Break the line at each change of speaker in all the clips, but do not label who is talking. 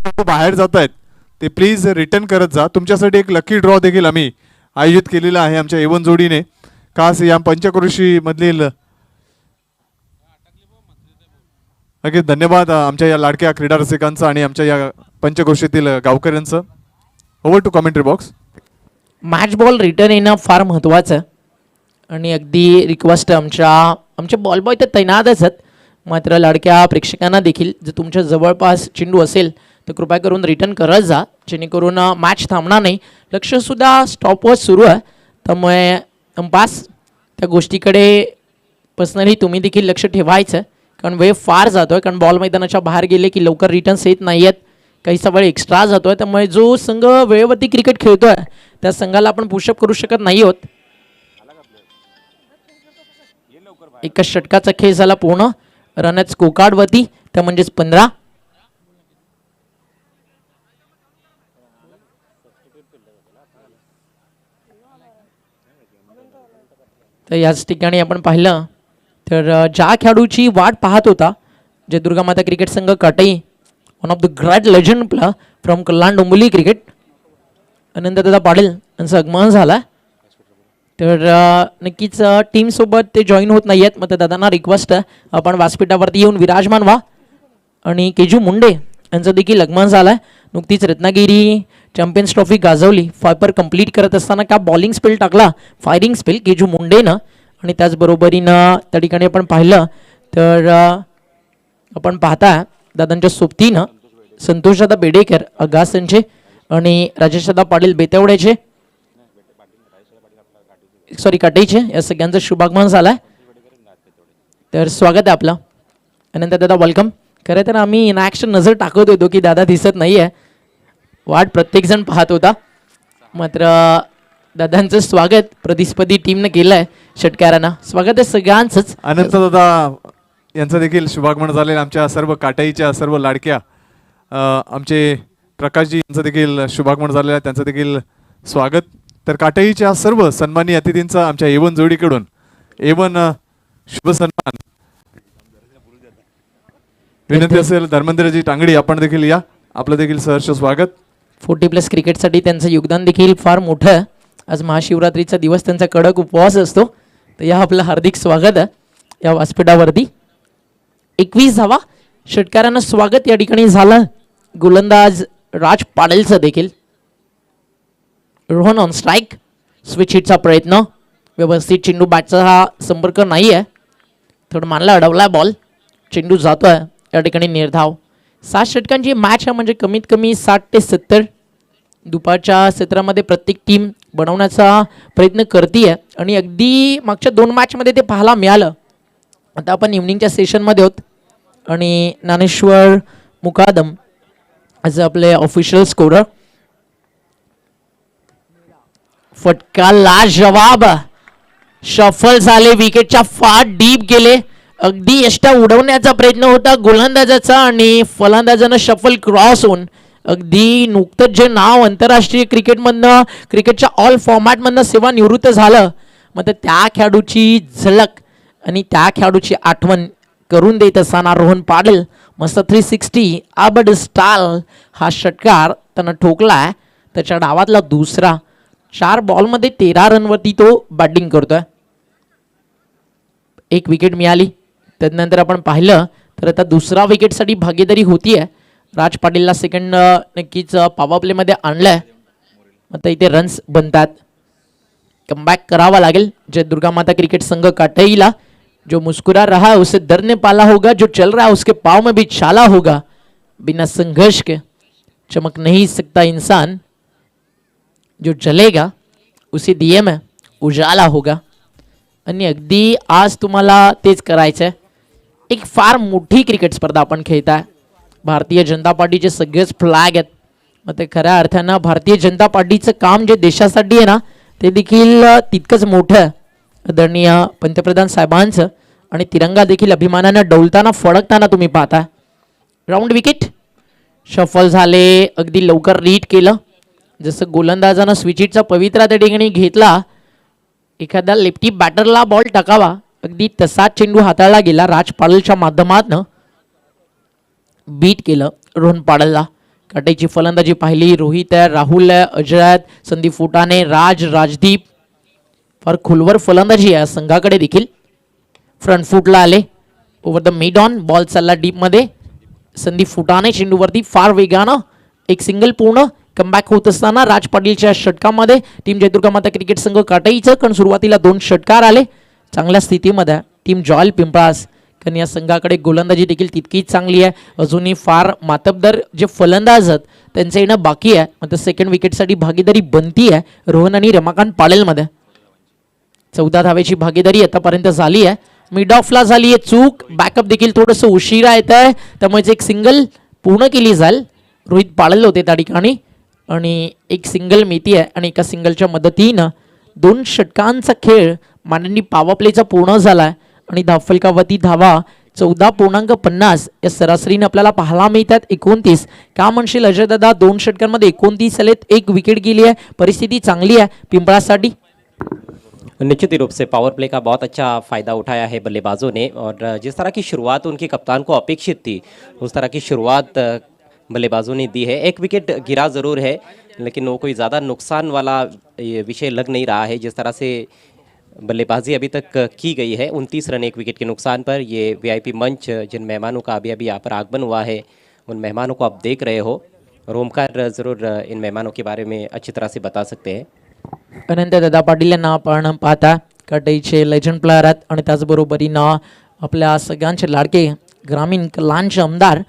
चेंडू बाहेर जात आहेत ते प्लीज रिटर्न करत जा. तुमच्यासाठी एक लकी ड्रॉ देखील आम्ही आयोजित केलेला आहे आमच्या एवन जोडीने, खास या पंचक्रोशी मधील. नक्कीच धन्यवाद आमच्या या लाडक्या क्रीडा रसिकांचा आणि आमच्या या पंचक्रोशीतील गावकऱ्यांचं. Over to commentary box.
Match ball return येणं फार महत्त्वाचं आणि अगदी रिक्वेस्ट आमचे बॉल बॉय तर तैनातच आहेत, मात्र लाडक्या प्रेक्षकांना देखील जर तुमच्या जवळपास चेंडू असेल तर कृपया करून रिटर्न करत जा, जेणेकरून मॅच थांबणार नाही. लक्षसुद्धा स्टॉपवर सुरू आहे, त्यामुळे अंपास त्या गोष्टीकडे पर्सनली तुम्ही देखील लक्ष ठेवायचं, कारण वेळ फार जातो आहे. कारण बॉल मैदानाच्या बाहेर गेले की लवकर रिटर्न्स येत नाही आहेत, काहीसा वेळ एक्स्ट्रा जातो आहे. त्यामुळे जो संघ वेळेवरती क्रिकेट खेळतो आहे त्या संघाला आपण पुशअप करू शकत नाही आहोत. एका षटकाचा खेळ झाला पूर्ण. रनच कोकार्डवरती, त्या म्हणजेच 15. तर याच ठिकाणी आपण पाहिलं तर ज्या खेळाडूची वाट पाहत होता, जे दुर्गामाता क्रिकेट संघ Katai, one of the great legend player from Kalyan Dombivli cricket, Anantdada Patil यांचं आगमन झालं. तर नक्कीच टीमसोबत ते जॉईन होत नाही आहेत, मग दादांना रिक्वेस्ट आहे आपण व्यासपीठावरती येऊन विराजमान व्हा. आणि केजू मुंडे यांचं देखील आगमन झालं आहे. नुकतीच रत्नागिरी चॅम्पियन्स ट्रॉफी गाजवली, फायपर कंप्लीट करत असताना का बॉलिंग स्पेल टाकला, फायरिंग स्पेल केजू मुंडेनं. आणि त्याचबरोबरीनं त्या ठिकाणी आपण पाहिलं तर आपण पाहता दादांच्या सोबतीनं संतोषदादा बेडेकर अगासनचे आणि राजेशदादा पाटील बेतेवड्याचे, सॉरी काटेचे, या सगळ्यांचं शुभागमन झालं आहे. तर स्वागत आहे आपलं. अनंत दादा वेलकम. खरं तर आम्ही इन ॲक्शन नजर टाकत होतो की दादा दिसत नाही आहे, वाट प्रत्येकजण पाहत होता, मात्र दादांचं स्वागत प्रतिस्पर्धी टीमनं केलं आहे. षटकारांना स्वागत आहे सगळ्यांचंच.
अनंत दादा यांचं देखील शुभागमन झालेलं. आमच्या सर्व काटाईच्या सर्व लाडक्या आमचे प्रकाशजी यांचं देखील शुभागमन झालेलं आहे, त्यांचं देखील स्वागत. तर काटाईच्या सर्व सन्मानी अतिथींचा आमच्या एवन जोडीकडून एवन शुभ सन्मान विनंती असेल. धर्मेंद्रजी टांगडी आपण देखील या, आपलं देखील सहर्ष स्वागत.
40+ क्रिकेटसाठी त्यांचं योगदान देखील फार मोठं आहे. आज महाशिवरात्रीचा दिवस त्यांचा कडक उपवास असतो, तर या आपलं हार्दिक स्वागत आहे या व्यासपीठावरती. 21 धावा, षटकारांना स्वागत या ठिकाणी झालं. गोलंदाज राज पाटीलचं देखील. रोहन ऑन स्ट्राईक, स्विच हिटचा प्रयत्न, व्यवस्थित चेंडू बॅटचा हा संपर्क नाही आहे, थोडं मानला अडवला बॉल, चेंडू जातोय या ठिकाणी निर्धाव. 7 षटकांची मॅच आहे, म्हणजे कमीत कमी 60 ते 70 दुपारच्या सत्रामध्ये प्रत्येक टीम बनवण्याचा प्रयत्न करते आणि अगदी मागच्या 2 मॅचमध्ये ते पाहायला मिळालं. आता आपण इव्हनिंगच्या सेशनमध्ये आहोत आणि ज्ञानेश्वर मुकादम ॲज आपले ऑफिशियल स्कोरर. फटका लाजवाब, शफल झाले, विकेटच्या फार डीप गेले, अगदी यष्टा उडवण्याचा प्रयत्न होता गोलंदाजाचा आणि फलंदाजानं शफल क्रॉस होऊन अगदी नुकतंच जे नाव आंतरराष्ट्रीय क्रिकेटमधनं, क्रिकेटच्या ऑल फॉर्मॅटमधनं सेवानिवृत्त झालं, मग त्या खेळाडूची झलक आणि त्या खेळाडूची आठवण करून देत असताना रोहन पाटील मस्त 360 आबड स्टाल हा षटकार त्यानं ठोकलाय. त्याच्या डावातला दुसरा. 4 बॉलमध्ये 13 रनवरती तो बॅटिंग करतोय. 1 विकेट मिळाली. त्यानंतर आपण पाहिलं तर आता दुसरा विकेटसाठी भागीदारी होतीये. राज पाटीलला सेकंड नक्कीच पॉवर प्लेमध्ये आणलंय. आता इथे रन्स बनतात, कमबॅक करावा लागेल. जय दुर्गा माता क्रिकेट संघ काटईला. जो मुस्कुरा रहा उसे डर ने पाला होगा, जो चल रहा है उसके पाँव में भी छाला होगा, बिना संघर्ष के चमक नहीं सकता इंसान, जो जलेगा उसी दिये में उजाला होगा. आणि अगदी आज तुम्हाला तेच करायचं आहे. एक फार मोठी क्रिकेट स्पर्धा आपण खेळताय. भारतीय जनता पार्टीचे सगळेच फ्लॅग आहेत. मग ते खऱ्या अर्थानं भारतीय जनता पार्टीचं काम जे देशासाठी आहे ना, ते देखील तितकंच मोठं आहे. आदरणीय पंतप्रधान साहेबांचं. आणि तिरंगा देखील अभिमानानं डौलताना फडकताना तुम्ही पाहता. राऊंड विकेट शफल झाले, अगदी लवकर रीड केलं. जसं गोलंदाजानं स्विचिटचा पवित्रा त्या ठिकाणी घेतला, एखाद्या लेफ्टी बॅटरला बॉल टाकावा, अगदी तसाच चेंडू हाताळला गेला. राज पाटीलच्या माध्यमातून बीट केलं रोहन पाटीलला. काटेची फलंदाजी पाहिली. रोहित आहे, राहुल आहे, अजय आहेत, संदीप फुटाणे, राजदीप. फार खोलवर फलंदाजी आहे संघाकडे देखील. फ्रंट फुटला आले. Over the mid on ball चालला डीप मध्ये. संदीप फुटाणे चेंडूवरती फार वेगानं एक सिंगल पूर्ण कमबॅक होत असताना राज पाटीलच्या षटकामध्ये टीम जयदुर्गा माता क्रिकेट संघ काटईचं. कारण सुरुवातीला 2 षटकार आले. चांगल्या स्थितीमध्ये टीम जॉयल पिंपळास, कारण या संघाकडे गोलंदाजी देखील तितकीच चांगली आहे. अजूनही फार मातबदार जे फलंदाज आहेत त्यांचं येणं बाकी आहे. मात्र सेकंड विकेटसाठी भागीदारी बनती आहे रोहन आणि रमाकांत पाडेलमध्ये. 14 धावेची भागीदारी आतापर्यंत झाली आहे. मिड ऑफला झाली आहे चूक. बॅकअप देखील थोडंसं उशिरा येत आहे, त्यामुळे एक सिंगल पूर्ण केली जाईल. रोहित पाडेल होते त्या ठिकाणी आणि एक सिंगल मिती आहे आणि एका सिंगलच्या मदतीनं 2 षटकांचा खेळ माननी पॉवर प्लेचा पूर्ण झाला आहे आणि धावफलकावरती धावा 14.50 या सरासरीने आपल्याला पाहायला मिळतात. 29 का म्हणशील अजय दादा? 2 षटकांमध्ये 29 आलेत, 1 विकेट गेली आहे. परिस्थिती चांगली आहे पिंपळासाठी.
निश्चित रूप से पावर प्ले का बहुत अच्छा फ़ायदा उठाया है बल्लेबाजों ने और जिस तरह की शुरुआत उनके कप्तान को अपेक्षित थी उस तरह की शुरुआत बल्लेबाजों ने दी है. 1 विकेट गिरा ज़रूर है लेकिन वो कोई ज़्यादा नुकसान वाला ये विषय लग नहीं रहा है. जिस तरह से बल्लेबाजी अभी तक की गई है 29 रन 1 विकेट के नुकसान पर. ये वीआईपी मंच जिन मेहमानों का अभी यहाँ पर आगमन हुआ है उन मेहमानों को आप देख रहे हो. रोमकार ज़रूर इन मेहमानों के बारे में अच्छी तरह से बता सकते हैं.
अनंत दादा पाटील यांना आपण पाहता काटईचे लेजंड प्लेयर आहेत आणि त्याचबरोबरीनं आपल्या सगळ्यांचे लाडके ग्रामीण कल्याणचे आमदार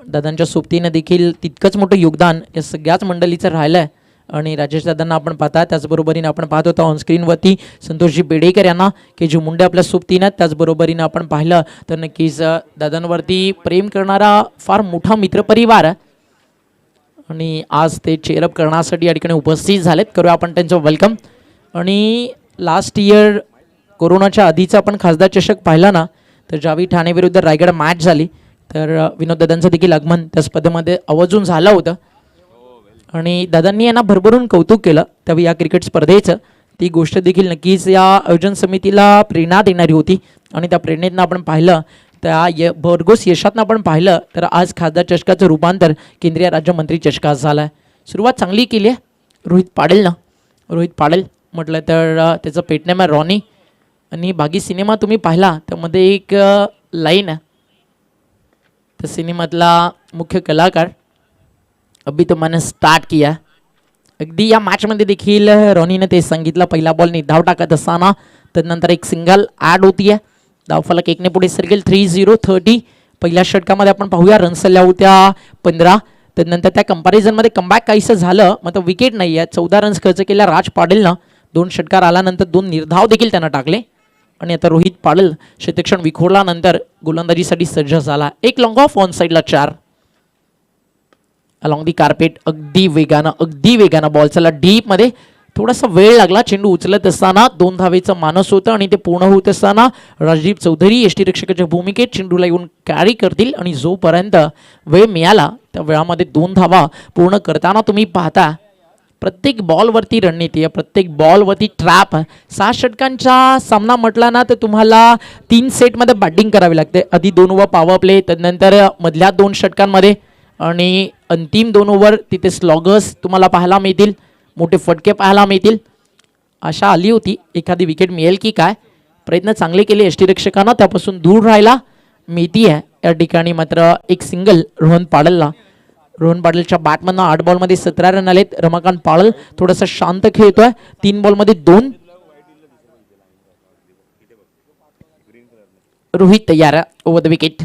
दादांच्या सोबतीनं देखील तितकंच मोठं योगदान या सगळ्याच मंडळीचं राहिलं आहे. आणि राजेश दादांना आपण पाहता. त्याचबरोबरीनं आपण पाहत होतो ऑनस्क्रीनवरती संतोषजी बेडेकर यांना की जे मुंडे आपल्या सोबतीनं. त्याचबरोबरीनं आपण पाहिलं तर नक्कीच दादांवरती प्रेम करणारा फार मोठा मित्रपरिवार आहे आणि आज ते चेअरअप करण्यासाठी या ठिकाणी उपस्थित झालेत. करूया आपण त्यांचं वेलकम. आणि लास्ट इयर कोरोनाच्या आधीचा आपण खासदार चषक पाहिला ना, तर ज्यावेळी ठाणे विरुद्ध रायगड मॅच झाली तर विनोद दादांचं देखील आगमन त्या स्पर्धेमध्ये आवर्जून झालं होतं आणि दादांनी यांना भरभरून कौतुक केलं त्यावेळी या क्रिकेट स्पर्धेचं. ती गोष्ट देखील नक्कीच या आयोजन समितीला प्रेरणा देणारी होती आणि त्या प्रेरणेतनं आपण पाहिलं त्या भरघोस यशातनं आपण पाहिलं तर आज खासदार चषकाचं रूपांतर केंद्रीय राज्यमंत्री चषकात झालं आहे. सुरुवात चांगली केली आहे रोहित पाडेल म्हटलं तर त्याचं पेटनेम आहे रॉनी. आणि बागी सिनेमा तुम्ही पाहिला त्यामध्ये एक लाईन आहे, त्या सिनेमातला मुख्य कलाकार अभी तो मैंने स्टार्ट किया. अगदी या मॅचमध्ये देखील रॉनीने ते सांगितलं. पहिला बॉलने धाव टाकत असताना त्यानंतर एक सिंगल ॲड होती आहे. धावफलक 1ने पुढे सरकेल. 3-0-30. पहिल्या षटकामध्ये आपण पाहूया रन्स आल्या होत्या 15. त्यानंतर त्या कंपॅरिझनमध्ये कमबॅक काहीसं झालं, मात्र विकेट नाही आहे. 14 रन्स खर्च केल्या राज पाडेलनं. 2 षटकार आल्यानंतर 2 निर्धाव देखील त्यांना टाकले आणि आता रोहित पाडेल शतक्षण विखोरल्यानंतर गोलंदाजीसाठी सज्ज झाला. एक लॉंग ऑफ ऑन साईडला 4 अलॉंग दी कार्पेट. अगदी वेगानं बॉल चालला डीपमध्ये. थोडासा वेळ लागला चेंडू उचलत असताना. 2 धावेचं मानस होतं आणि ते पूर्ण होत असताना राजदीप चौधरी यष्टीरक्षकाच्या भूमिकेत चेंडूला येऊन कॅरी करतील आणि जोपर्यंत वेळ मिळाला त्या वेळामध्ये 2 धावा पूर्ण करताना तुम्ही पाहता प्रत्येक बॉलवरती रणनीती आहे, प्रत्येक बॉलवरती ट्रॅप आहे. 6 षटकांचा सामना म्हटला ना तर तुम्हाला 3 सेटमध्ये बॅटिंग करावी लागते. आधी 2 ओव्हर पॉवर प्ले, त्यानंतर मधल्या 2 षटकांमध्ये आणि अंतिम 2 ओव्हर तिथे स्लॉगर्स तुम्हाला पाहायला मिळतील, मोठे फटके पाहायला मिळतील. आशा आली होती एखादी विकेट मिळेल की काय. प्रयत्न चांगले केले यष्टीरक्षकानं, त्यापासून दूर राहायला मिळती आहे या ठिकाणी. मात्र एक सिंगल रोहन पाडेलच्या बॅटमधनं 8 बॉलमध्ये 17 रन आलेत. रमाकांत पाडेल थोडासा शांत खेळतोय. 3 बॉलमध्ये 2. रोहित तयार आहे ओव्हर द विकेट.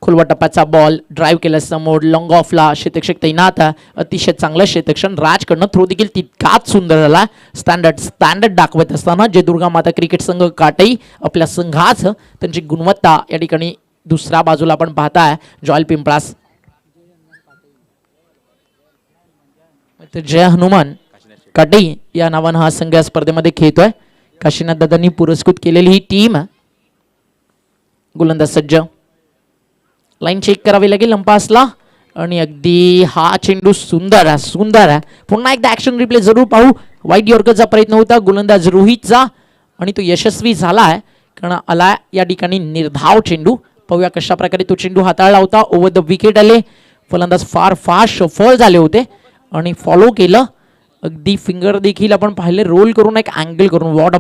खुलवा टप्प्याचा बॉल ड्राईव्ह केला समोर. लॉंग ऑफला शेतक्षक तैनात आहे. अतिशय चांगलं शेतक्षण राजकडनं. थ्रो देखील तितकाच सुंदर आला. स्टँडर्ड दाखवत असताना जयदुर्गा माता क्रिकेट संघ काटई आपल्या संघाचं त्यांची गुणवत्ता या ठिकाणी दुसऱ्या बाजूला आपण पाहताय जॉयल पिंपळास. जय हनुमान काटई या नावानं हा संघ या स्पर्धेमध्ये खेळतोय. काशीनाथ दादांनी पुरस्कृत केलेली ही टीम. गोलंदाज सज्ज. लाईन चेक करावी लागेल अंपासला आणि अगदी हा चेंडू सुंदर आहे. पुन्हा एकदा ऍक्शन रिप्ले जरूर पाहू. वाईट यॉर्करचा प्रयत्न होता गोलंदाज रोहितचा आणि तो यशस्वी झाला आहे कारण आला या ठिकाणी निर्धाव चेंडू. पाहूया कशा प्रकारे तो चेंडू हाताळला होता. ओव्हर द विकेट आले. फलंदाज फार फास्ट फॉल झाले होते आणि फॉलो केलं. अगदी फिंगर देखील आपण पाहिले रोल करून एक अँगल करून वॉट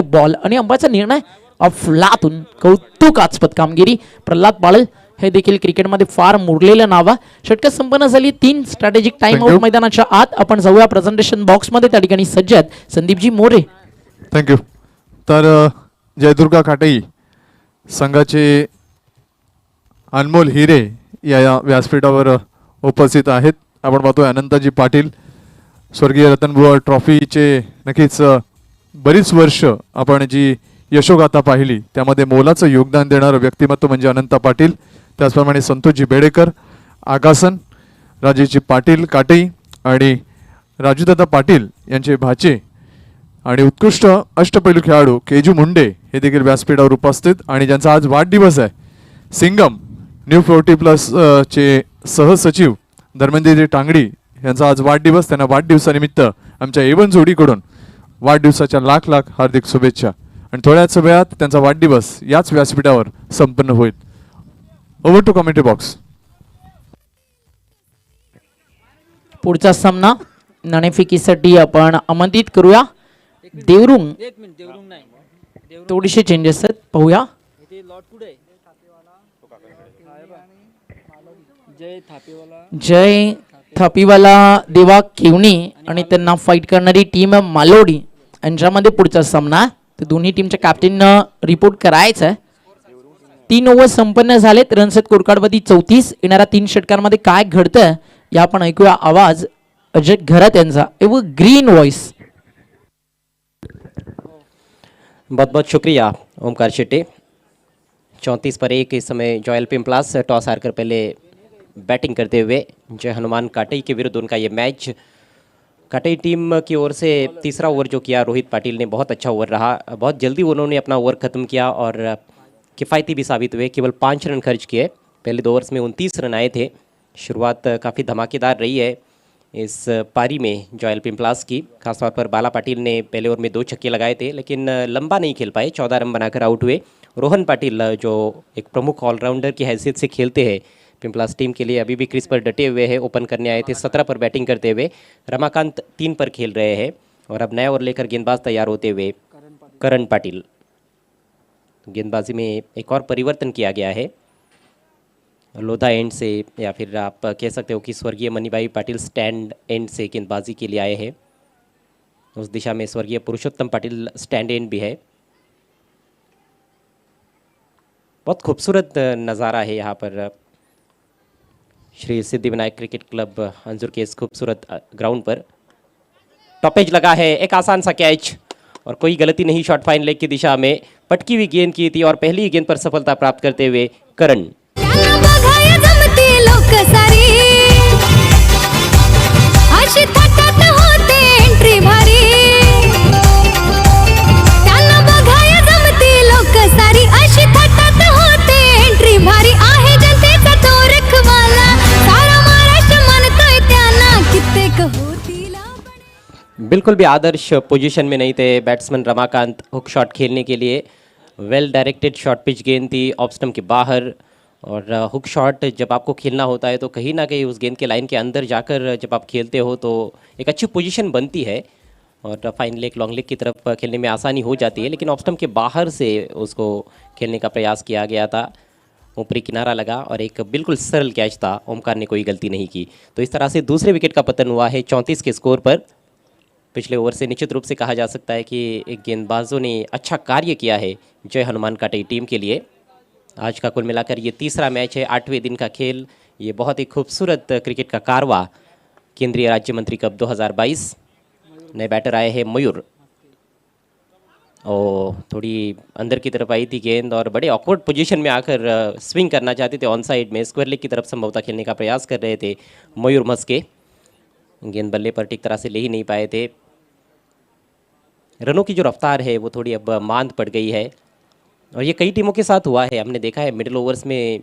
बॉल आणि अंबाचा निर्णय अफलातून कौतुकास्पद कामगिरी. प्रल्हाद पाळल हे देखील क्रिकेटमध्ये फार मुरलेलं नाव आहे. षटकं संपन्न झाली. 3 strategic time
Thank you.
Out मैदानाच्या आत. आपण जाऊया प्रेझेंटेशन बॉक्समध्ये. त्या ठिकाणी सज्ज आहेत संदीपजी मोरे.
थँक्यू. तर जयदुर्गा काटई संघाचे अनमोल हिरे या व्यासपीठावर उपस्थित आहेत. आपण पाहतोय अनंताजी पाटील, स्वर्गीय रतनबुवा ट्रॉफीचे नक्कीच बरीच वर्ष आपण जी यशोगाथा पाहिली त्यामध्ये मोलाचं योगदान देणारं व्यक्तिमत्व म्हणजे अनंता पाटील. त्याचप्रमाणे संतोषजी बेडेकर, आगासन, राजेशजी पाटील काटई आणि राजूदादा पाटील यांचे भाचे आणि उत्कृष्ट अष्टपैलू खेळाडू केजू मुंडे हे देखील व्यासपीठावर उपस्थित आणि ज्यांचा आज वाढदिवस आहे. सिंगम न्यू 40+ चे सहसचिव धर्मेंद्रजी टांगडी यांचा आज वाढदिवस. त्यांना वाढदिवसानिमित्त आमच्या एवन जोडीकडून वाढदिवसाच्या लाख लाख हार्दिक शुभेच्छा. आणि थोड्याच वेळात त्यांचा वाढदिवस याच व्यासपीठावर संपन्न होईल. Over to commentary box.
पुढचा सामना नाणेफेकीसाठी आपण आमंत्रित करूया देवरुंग. थोडेसे चेंजेस आहेत, पाहूया. जय थापीवाला, देवा केवणी आणि त्यांना फाईट करणारी टीम मालोडी यांच्यामध्ये पुढचा सामना. तर दोन्ही टीमच्या कॅप्टन रिपोर्ट करायचं आहे. 3 ओव्हर संपन्न झालेत. रन्स आहेत कोरकाडवरती 34. येणाऱ्या 3 षटकांमध्ये काय घडतंय या आपण ऐकूया आवाज अजय घरात यांचा. एवं ग्रीन वॉइस.
बहुत बहुत शुक्रिया ओमकार शेट्टी. 34 पर 1 इस समय जॉयल पिंपलास टॉस हारकर पहले बैटिंग करते हुए जय हनुमान काटई के विरुद्ध उनका ये मैच. काटई टीम की ओर से तीसरा ओवर जो किया रोहित पाटिल ने बहुत अच्छा ओवर रहा. बहुत जल्दी उन्होंने अपना ओवर ख़त्म किया और किफ़ायती भी साबित हुए. केवल 5 रन खर्च किए. पहले 2 ओवर्स में 29 रन आए थे. शुरुआत काफ़ी धमाकेदार रही है इस पारी में जॉयल पिंपलास की. खासतौर पर बाला पाटिल ने पहले ओवर में 2 छक्के लगाए थे लेकिन लंबा नहीं खेल पाए. 14 रन बनाकर आउट हुए. रोहन पाटिल जो एक प्रमुख ऑलराउंडर की हैसियत से खेलते हैं पिंपलास टीम के लिए, अभी भी क्रीज पर डटे हुए हैं. ओपन करने आए थे 17 पर बैटिंग करते हुए. रमाकांत 3 पर खेल रहे हैं और अब नया ओवर लेकर गेंदबाज तैयार होते हुए करण पाटिल. गेंदबाजी में एक और परिवर्तन किया गया है. लोधा एंड से या फिर आप कह सकते हो कि स्वर्गीय मनीभाई पाटिल स्टैंड एंड से गेंदबाजी के लिए आए हैं. उस दिशा में स्वर्गीय पुरुषोत्तम पाटिल स्टैंड एंड भी है. बहुत खूबसूरत नज़ारा है यहाँ पर श्री सिद्धिविनायक क्रिकेट क्लब अंजुर के इस खूबसूरत ग्राउंड पर. टॉपेज लगा है. एक आसान सा कैच और कोई गलती नहीं. शॉट फाइन लेग की दिशा में पटकी हुई गेंद की थी और पहली गेंद पर सफलता प्राप्त करते हुए करण. बिल्कुल भी आदर्श पोजीशन में नहीं थे बैट्समैन रमाकांत. हुक शॉट खेलने के लिए वेल डायरेक्टेड शॉर्ट पिच गेंद थी ऑफ स्टंप के बाहर. और हुक शॉट जब आपको खेलना होता है तो कहीं ना कहीं उस गेंद के लाइन के अंदर जाकर जब आप खेलते हो तो एक अच्छी पोजीशन बनती है और फाइन लेग लॉन्ग लेग की तरफ खेलने में आसानी हो जाती है. लेकिन ऑफ स्टंप के बाहर से उसको खेलने का प्रयास किया गया था. ऊपरी किनारा लगा और एक बिल्कुल सरल कैच था. ओमकार ने कोई गलती नहीं की. तो इस तरह से दूसरे विकेट का पतन हुआ है 34 के स्कोर पर. पिछले ओवर से निश्चित रूप से कहा जा सकता है कि एक गेंदबाजों ने अच्छा कार्य किया है जय हनुमान काटई टीम के लिए. आज का कुल मिलाकर ये तीसरा मैच है. 8वें दिन का खेल. ये बहुत ही खूबसूरत क्रिकेट का कारवा केंद्रीय राज्य मंत्री कप 2022. नए बैटर आए हैं मयूर. और थोड़ी अंदर की तरफ आई थी गेंद और बड़े ऑकवर्ड पोजीशन में आकर स्विंग करना चाहते थे ऑन साइड में. स्क्वायर लेग की तरफ संभवतः खेलने का प्रयास कर रहे थे मयूर मस्के. गेंद बल्ले पर ठीक तरह से ले ही नहीं पाए थे. रनों की जो रफ्तार है वो थोड़ी अब मांद पड़ गई है और ये कई टीमों के साथ हुआ है. हमने देखा है मिडिल ओवर्स में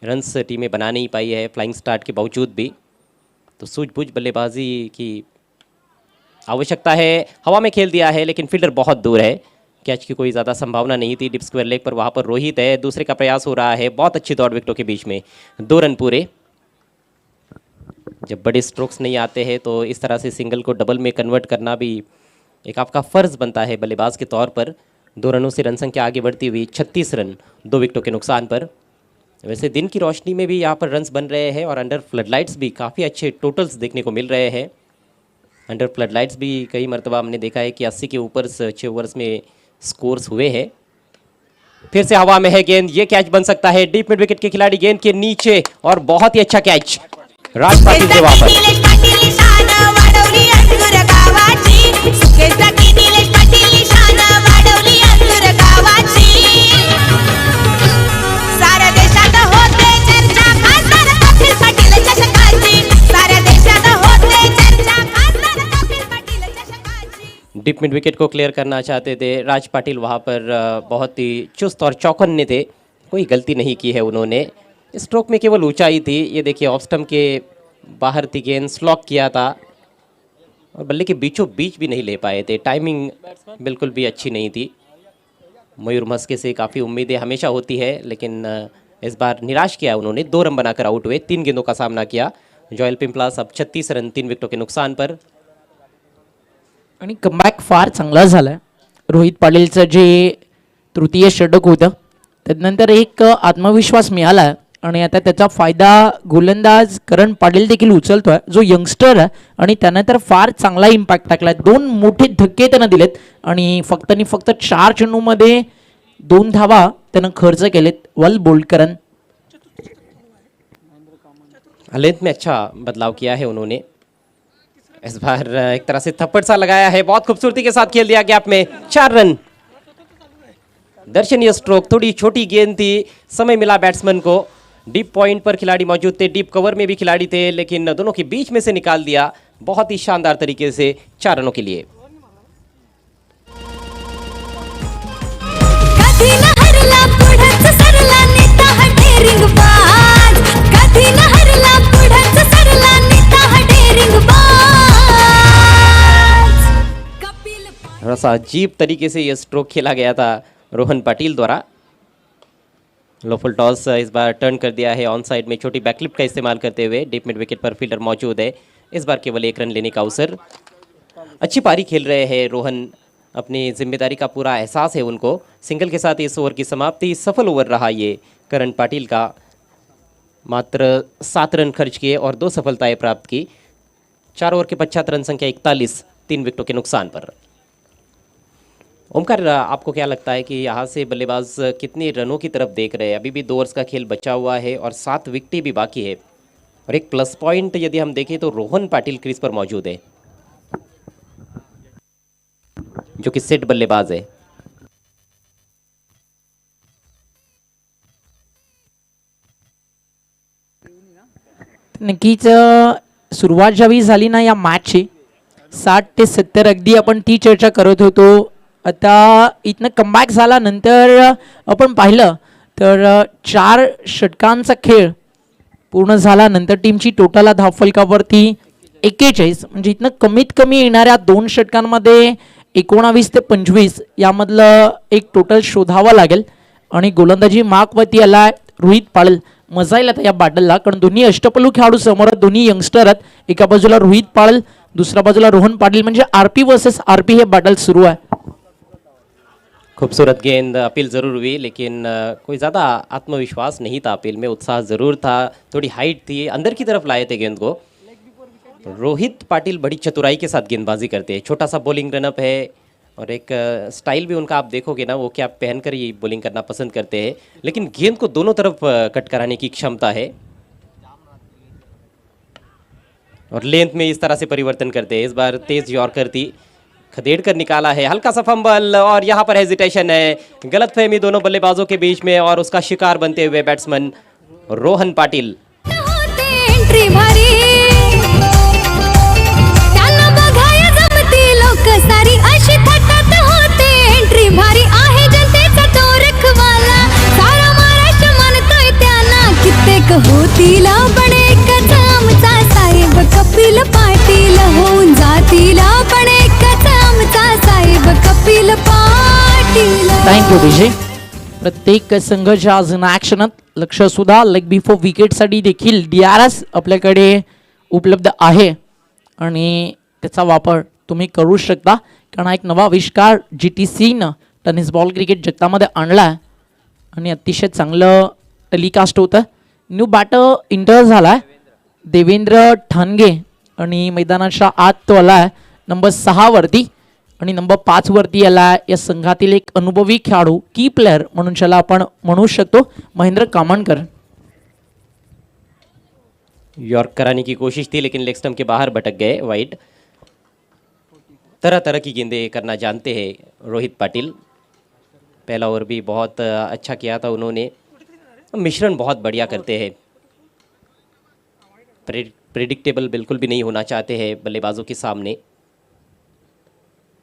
रन्स टीमें बना नहीं पाई है फ्लाइंग स्टार्ट के बावजूद भी. तो सूझबूझ बल्लेबाजी की आवश्यकता है. हवा में खेल दिया है लेकिन फील्डर बहुत दूर है. कैच की कोई ज़्यादा संभावना नहीं थी. डिप स्क्वायर लेग पर वहाँ पर रोहित है. दूसरे का प्रयास हो रहा है. बहुत अच्छी दौड़ विकेटों के बीच में. 2 रन पूरे. जब बड़े स्ट्रोक्स नहीं आते हैं तो इस तरह से सिंगल को डबल में कन्वर्ट करना भी एक आपका फ़र्ज़ बनता है बल्लेबाज के तौर पर। 2 रनों से रन संख्या आगे बढ़ती हुई 36 रन 2 विकेटों के नुकसान पर। वैसे दिन की रोशनी में भी यहाँ पर रन्स बन रहे हैं और अंडर फ्लडलाइट्स भी काफ़ी अच्छे टोटल्स देखने को मिल रहे हैं। अंडर फ्लडलाइट्स भी कई मरतबा हमने देखा है कि 80 के ऊपर 6 ओवर्स में स्कोर्स हुए हैं। फिर से हवा में है गेंद, ये कैच बन सकता है। डीप मिड विकेट के खिलाड़ी गेंद के नीचे और बहुत ही अच्छा कैच राज पाटिल से वहां पर। डीप मिड विकेट को क्लियर करना चाहते थे राज पाटिल, वहाँ पर बहुत ही चुस्त और चौकन्ने थे, कोई गलती नहीं की है उन्होंने। स्ट्रोक में केवल ऊंचाई थी, ये देखिए ऑफ स्टंप के बाहर थी गेंद, स्लॉक किया था और बल्ले के बीचों बीच भी नहीं ले पाए थे। टाइमिंग बिल्कुल भी अच्छी नहीं थी। मयूर मस्के से काफ़ी उम्मीदें हमेशा होती है, लेकिन इस बार निराश किया उन्होंने। 2 रन बनाकर आउट हुए, 3 गेंदों का सामना किया। जॉयल पिंपलास अब 36 रन 3 विकेटों के नुकसान पर।
आणि कमबॅक फार चांगला झालाय रोहित पाटीलचं जे तृतीय षटक होतं त्यानंतर एक आत्मविश्वास मिळाला आणि आता त्याचा फायदा गोलंदाज करण पाटील देखील उचलतोय जो यंगस्टर आहे आणि त्याने तर फार चांगला इम्पॅक्ट टाकलाय। 2 मोठे धक्के त्यानं दिलेत आणि फक्त 4 चेंडूमध्ये 2 धावा त्यानं खर्च केलेत। वेल बोल्ड करण।
लेंथ में अच्छा बदलाव किया है उन्होंने। इस बार एक तरह से थप्पड़ सा लगाया है, बहुत खूबसूरती के साथ खेल दिया गैप में। 4 रन, दर्शनीय स्ट्रोक, थोड़ी छोटी गेंद थी, समय मिला बैट्समैन को। डीप पॉइंट पर खिलाड़ी मौजूद थे, डीप कवर में भी खिलाड़ी थे, लेकिन दोनों के बीच में से निकाल दिया बहुत ही शानदार तरीके से 4 रनों के लिए। थोड़ा सा अजीब तरीके से ये स्ट्रोक खेला गया था रोहन पाटिल द्वारा। लो फुल टॉस इस बार टर्न कर दिया है ऑन साइड में, छोटी बैकलिप का इस्तेमाल करते हुए। डीप मिड विकेट पर फील्डर मौजूद है, इस बार केवल 1 रन लेने का अवसर। अच्छी पारी खेल रहे हैं रोहन, अपनी जिम्मेदारी का पूरा एहसास है उनको। सिंगल के साथ इस ओवर की समाप्ति। सफल ओवर रहा ये करण पाटिल का, मात्र 7 रन खर्च किए और 2 सफलताएं प्राप्त की। 4 ओवर के पश्चात रन संख्या 41 3 विकेटों के नुकसान पर। ओमकार, आपको क्या लगता है कि यहाँ से बल्लेबाज कितने रनों की तरफ देख रहे हैं? अभी भी 2 ओवर्स का खेल बचा हुआ है और 7 विकेटें भी बाकी है, और एक प्लस पॉइंट यदि हम देखें तो रोहन पाटिल क्रीज पर मौजूद है जो कि सेट बल्लेबाज है।
नक्कीच सुरुवात ज्यावेळी झाली ना या मॅचची 60 ते 70 अगदी आपण ती चर्चा करत होतो। आता इथनं कमबॅक झाल्यानंतर आपण पाहिलं तर 4 षटकांचा खेळ पूर्ण झाल्यानंतर टीमची टोटल धावफलकावरती 41, म्हणजे इथनं कमीत कमी येणाऱ्या 2 षटकांमध्ये 19 ते 25 यामधलं एक टोटल शोधावं लागेल। आणि गोलंदाजी मार्कवरती आला रोहित पाटील। मजा येईल आता या बॅटलला, कारण दोन्ही अष्टपैलू खेळाडू समोर आहेत, दोन्ही यंगस्टर आहेत। एका बाजूला रोहित पाटील, दुसऱ्या बाजूला रोहन पाटील, म्हणजे आरपी वर्सेस आरपी हे बॅटल सुरू आहे।
खूबसूरत गेंद, अपील ज़रूर हुई, लेकिन कोई ज़्यादा आत्मविश्वास नहीं था अपील में। उत्साह ज़रूर था, थोड़ी हाइट थी, अंदर की तरफ लाए थे गेंद को। रोहित पाटिल बड़ी चतुराई के साथ गेंदबाजी करते हैं। छोटा सा बॉलिंग रनअप है और एक स्टाइल भी उनका आप देखोगे ना, वो क्या पहनकर ये बॉलिंग करना पसंद करते हैं, लेकिन गेंद को दोनों तरफ कट कराने की क्षमता है और लेंथ में इस तरह से परिवर्तन करते हैं। इस बार तेज यॉर्कर थी, खदेड़ कर निकाला है, हल्का सा फंबल और यहाँ पर हेजिटेशन है, गलतफहमी दोनों बल्लेबाजों के बीच में और उसका शिकार बनते हुए बैट्समैन रोहन पाटिल।
होतीला पण एकच आमचा साहेब कपिल पाटील, होऊन जातीला पण एकच आमचा साहेब कपिल पाटील।
थँक्यू विजय। प्रत्येक संघाच्या आज ॲक्शनात लक्ष सुद्धा लेग बिफोर विकेटसाठी देखील DRS आपल्याकडे उपलब्ध आहे आणि त्याचा वापर तुम्ही करू शकता, कारण हा एक नवा आविष्कार GTCनं टेनिस बॉल क्रिकेट जगतामध्ये आणला आहे आणि अतिशय चांगलं टेलिकास्ट होतं. न्यू बॅटर इंटर झाला आहे देवेंद्र ठाणगे आणि मैदानाच्या आत तो आला आहे नंबर 6 वरती आणि नंबर 5 वरती आला आहे या संघातील एक अनुभवी खेळाडू, की प्लेअर म्हणून ज्याला आपण म्हणू शकतो, महेंद्र कामणकर.
यॉर्क कराने की कोशिश थी लेकिन लेग स्टंप के बाहर भटक गए वाइड. तरह तरह की गेंदें करना जानते हैं रोहित पाटिल. पहला ओवर भी बहुत अच्छा किया था उन्होंने. मिश्रण बहुत बढ़िया करते हैं. प्रेडिक्टेबल बिल्कुल भी नहीं होना चाहते हैं बल्लेबाजों के सामने.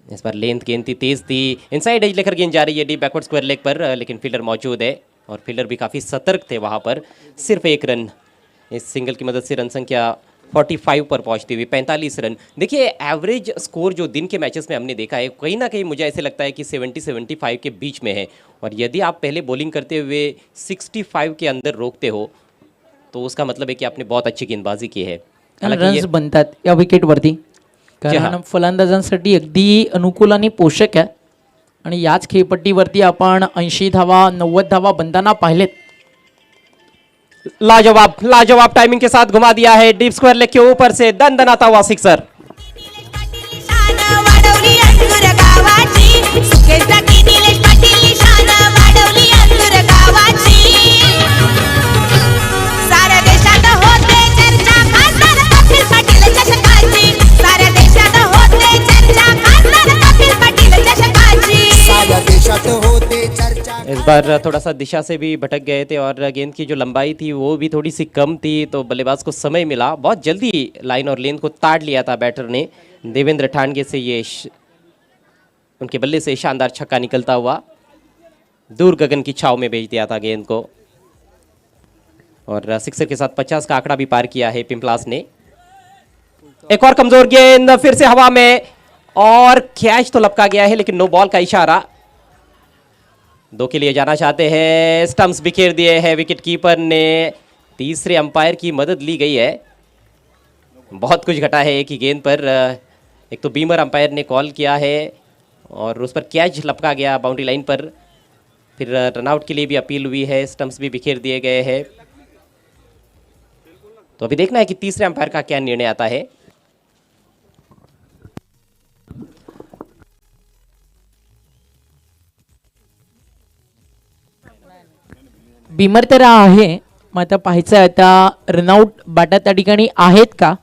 इस बार लेंथ गेंद थी, तेज थी, इनसाइड एज लेकर गेंद जा रही है डीप बैकवर्ड स्क्वायर लेग पर, लेकिन फील्डर मौजूद है और फील्डर भी काफ़ी सतर्क थे वहाँ पर. सिर्फ एक रन, इस सिंगल की मदद से रन संख्या 45 पर पहुंचती हुई 45 रन. देखिए एवरेज स्कोर जो दिन के मैचेस में हमने देखा है, कहीं ना कहीं मुझे ऐसे लगता है कि 70-75 के बीच में है. और यदि आप पहले बॉलिंग करते हुए 65 के अंदर रोकते हो तो उसका मतलब है कि आपने बहुत अच्छी गेंदबाजी की है. हालांकि
रन्स
ये-
बनतात या विकेटवरती, कारण
हां.
फलंदाजांसाठी अगदी अनुकूल आणि पोषक आहे आणि याच खेळपट्टीवरती आपण 80 धावा 90 धावा बनताना पाहिलेत.
लाजवाब लाजवाब टाइमिंग के साथ घुमा दिया है डीप स्क्वायर लेग के ऊपर से दणदणाता हुआ सिक्सर.
शान वाढवली अंधुर गावाची, सुखेच दाखी निलेश पाटील शान वाढवली अंधुर गावाची. साऱ्या देशात होते चर्चा खासदार कपिल पाटील चषकाची. साऱ्या देशात होते चर्चा खासदार कपिल पाटील चषकाची.
साऱ्या देशात होते चर्चा.
इस बार थोड़ा सा दिशा से भी भटक गए थे और गेंद की जो लंबाई थी वो भी थोड़ी सी कम थी, तो बल्लेबाज को समय मिला. बहुत जल्दी लाइन और लेंथ को ताड़ लिया था बैटर ने. देवेंद्र ठाणगे से ये उनके बल्ले से शानदार छक्का निकलता हुआ दूर गगन की छाव में भेज दिया था गेंद को. और सिक्सर के साथ 50 का आंकड़ा भी पार किया है पिंपलास ने. एक और कमजोर गेंद फिर से हवा में और कैच तो लपका गया है, लेकिन नो बॉल का इशारा. 2 के लिए जाना चाहते हैं. स्टंप्स बिखेर दिए हैं विकेट कीपर ने. तीसरे अंपायर की मदद ली गई है. बहुत कुछ घटा है एक ही गेंद पर. एक तो बीमर अंपायर ने कॉल किया है और उस पर कैच लपका गया बाउंड्री लाइन पर. फिर रनआउट के लिए भी अपील हुई है. स्टंप्स भी बिखेर दिए गए हैं. तो अभी देखना है कि तीसरे अंपायर का क्या निर्णय आता है.
बिमर तर आहे, मग आता पाहायचं आहे आता रनआउट बॅटर त्या ठिकाणी आहेत का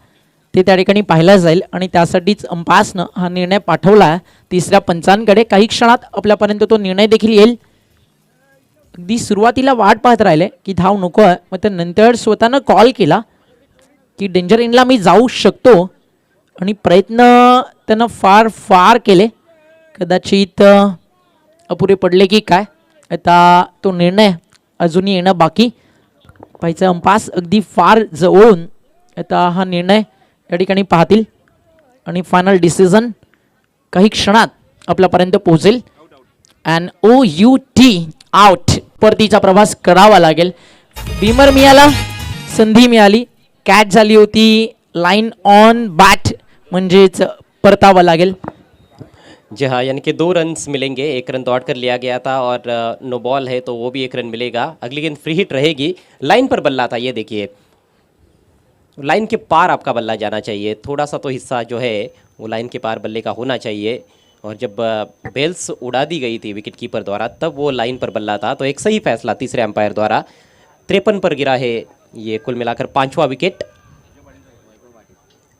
ते त्या ठिकाणी पाहिलं जाईल आणि त्यासाठीच अंपायर्सनं हा निर्णय पाठवला आहे तिसऱ्या पंचांकडे. काही क्षणात आपल्यापर्यंत तो निर्णय देखील येईल. अगदी सुरुवातीला वाट पाहत राहिले की धाव नको आहे, मग त्यानंतर स्वतःनं कॉल केला की डेंजर इनला मी जाऊ शकतो आणि प्रयत्न त्यानं फार फार केले. कदाचित अपुरे पडले की काय, आता तो निर्णय अजूनही येणं बाकी. पाहिजे अंपास अगदी फार जवळून आता हा निर्णय या ठिकाणी पाहतील आणि फायनल डिसिजन काही क्षणात आपल्यापर्यंत पोहोचेल. NOUT आउट परतीचा प्रवास करावा लागेल. बीमर मिळाला, संधी मिळाली, कॅच झाली होती, लाईन ऑन बॅट म्हणजेच परतावा लागेल.
जी हाँ, यानी कि 2 रन्स मिलेंगे. 1 रन दौड़ कर लिया गया था और नो बॉल है तो वो भी 1 रन मिलेगा. अगली गेंद फ्री हिट रहेगी. लाइन पर बल्ला था, ये देखिए लाइन के पार आपका बल्ला जाना चाहिए. थोड़ा सा तो हिस्सा जो है वो लाइन के पार बल्ले का होना चाहिए. और जब बेल्स उड़ा दी गई थी विकेट कीपर द्वारा तब वो लाइन पर बल्ला था. तो एक सही फैसला तीसरे अंपायर द्वारा. 53 पर गिरा है ये कुल मिलाकर 5वां विकेट.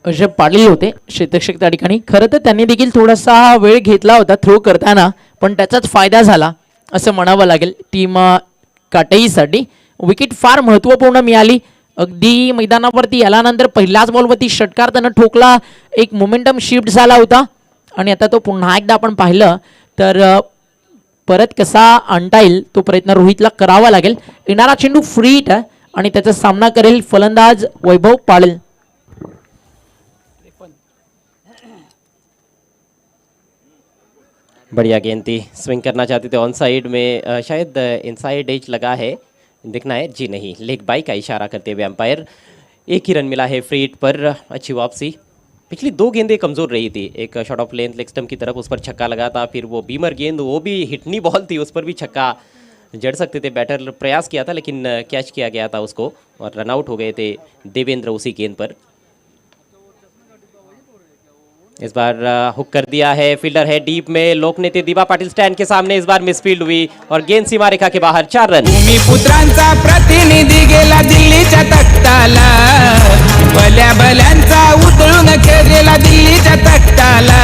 अजय पाटील होते क्षेत्ररक्षक त्या ठिकाणी. खरं तर त्यांनी देखील थोडासा वेळ घेतला होता थ्रो करताना, पण त्याचाच फायदा झाला असं म्हणावं लागेल टीम काटईसाठी. विकेट फार महत्त्वपूर्ण मिळाली. अगदी मैदानावरती आल्यानंतर पहिल्याच बॉलवरती षटकार त्यानं ठोकला. एक मोमेंटम शिफ्ट झाला होता आणि आता तो पुन्हा एकदा आपण पाहिलं तर परत कसा आणता येईल तो प्रयत्न रोहितला करावा लागेल. येणारा चेंडू फ्री हिट आहे आणि त्याचा सामना करेल फलंदाज वैभव पाटील.
बढ़िया गेंद थी. स्विंग करना चाहते थे ऑन साइड में, शायद इनसाइड एज लगा है, देखना है. जी नहीं, लेग बाई का इशारा करते हुए अंपायर. एक ही रन मिला है फ्री हिट पर, अच्छी वापसी। पिछली 2 गेंदें कमज़ोर रही थी, एक shot of length leg stump की तरफ, उस पर छक्का लगा था, फिर वो बीमर गेंद वो भी हिटनी बॉल थी, उस पर भी छक्का जड़ सकते थे, बैटर प्रयास किया था लेकिन कैच किया गया था उसको और रनआउट हो गए थे देवेंद्र उसी गेंद पर। इस बार हुक कर दिया है, फील्डर है डीप में, लोकनेते दिवा पाटिल स्टैंड के सामने इस बार मिसफील्ड हुई और गेंद सीमा रेखा के बाहर, 4 रन।
भूमिपुत्रांचा प्रतिनिधी गेला दिल्लीच्या तख्ताला, भल्या भल्यांचा उतळून खेळलेला दिल्लीच्या तख्ताला।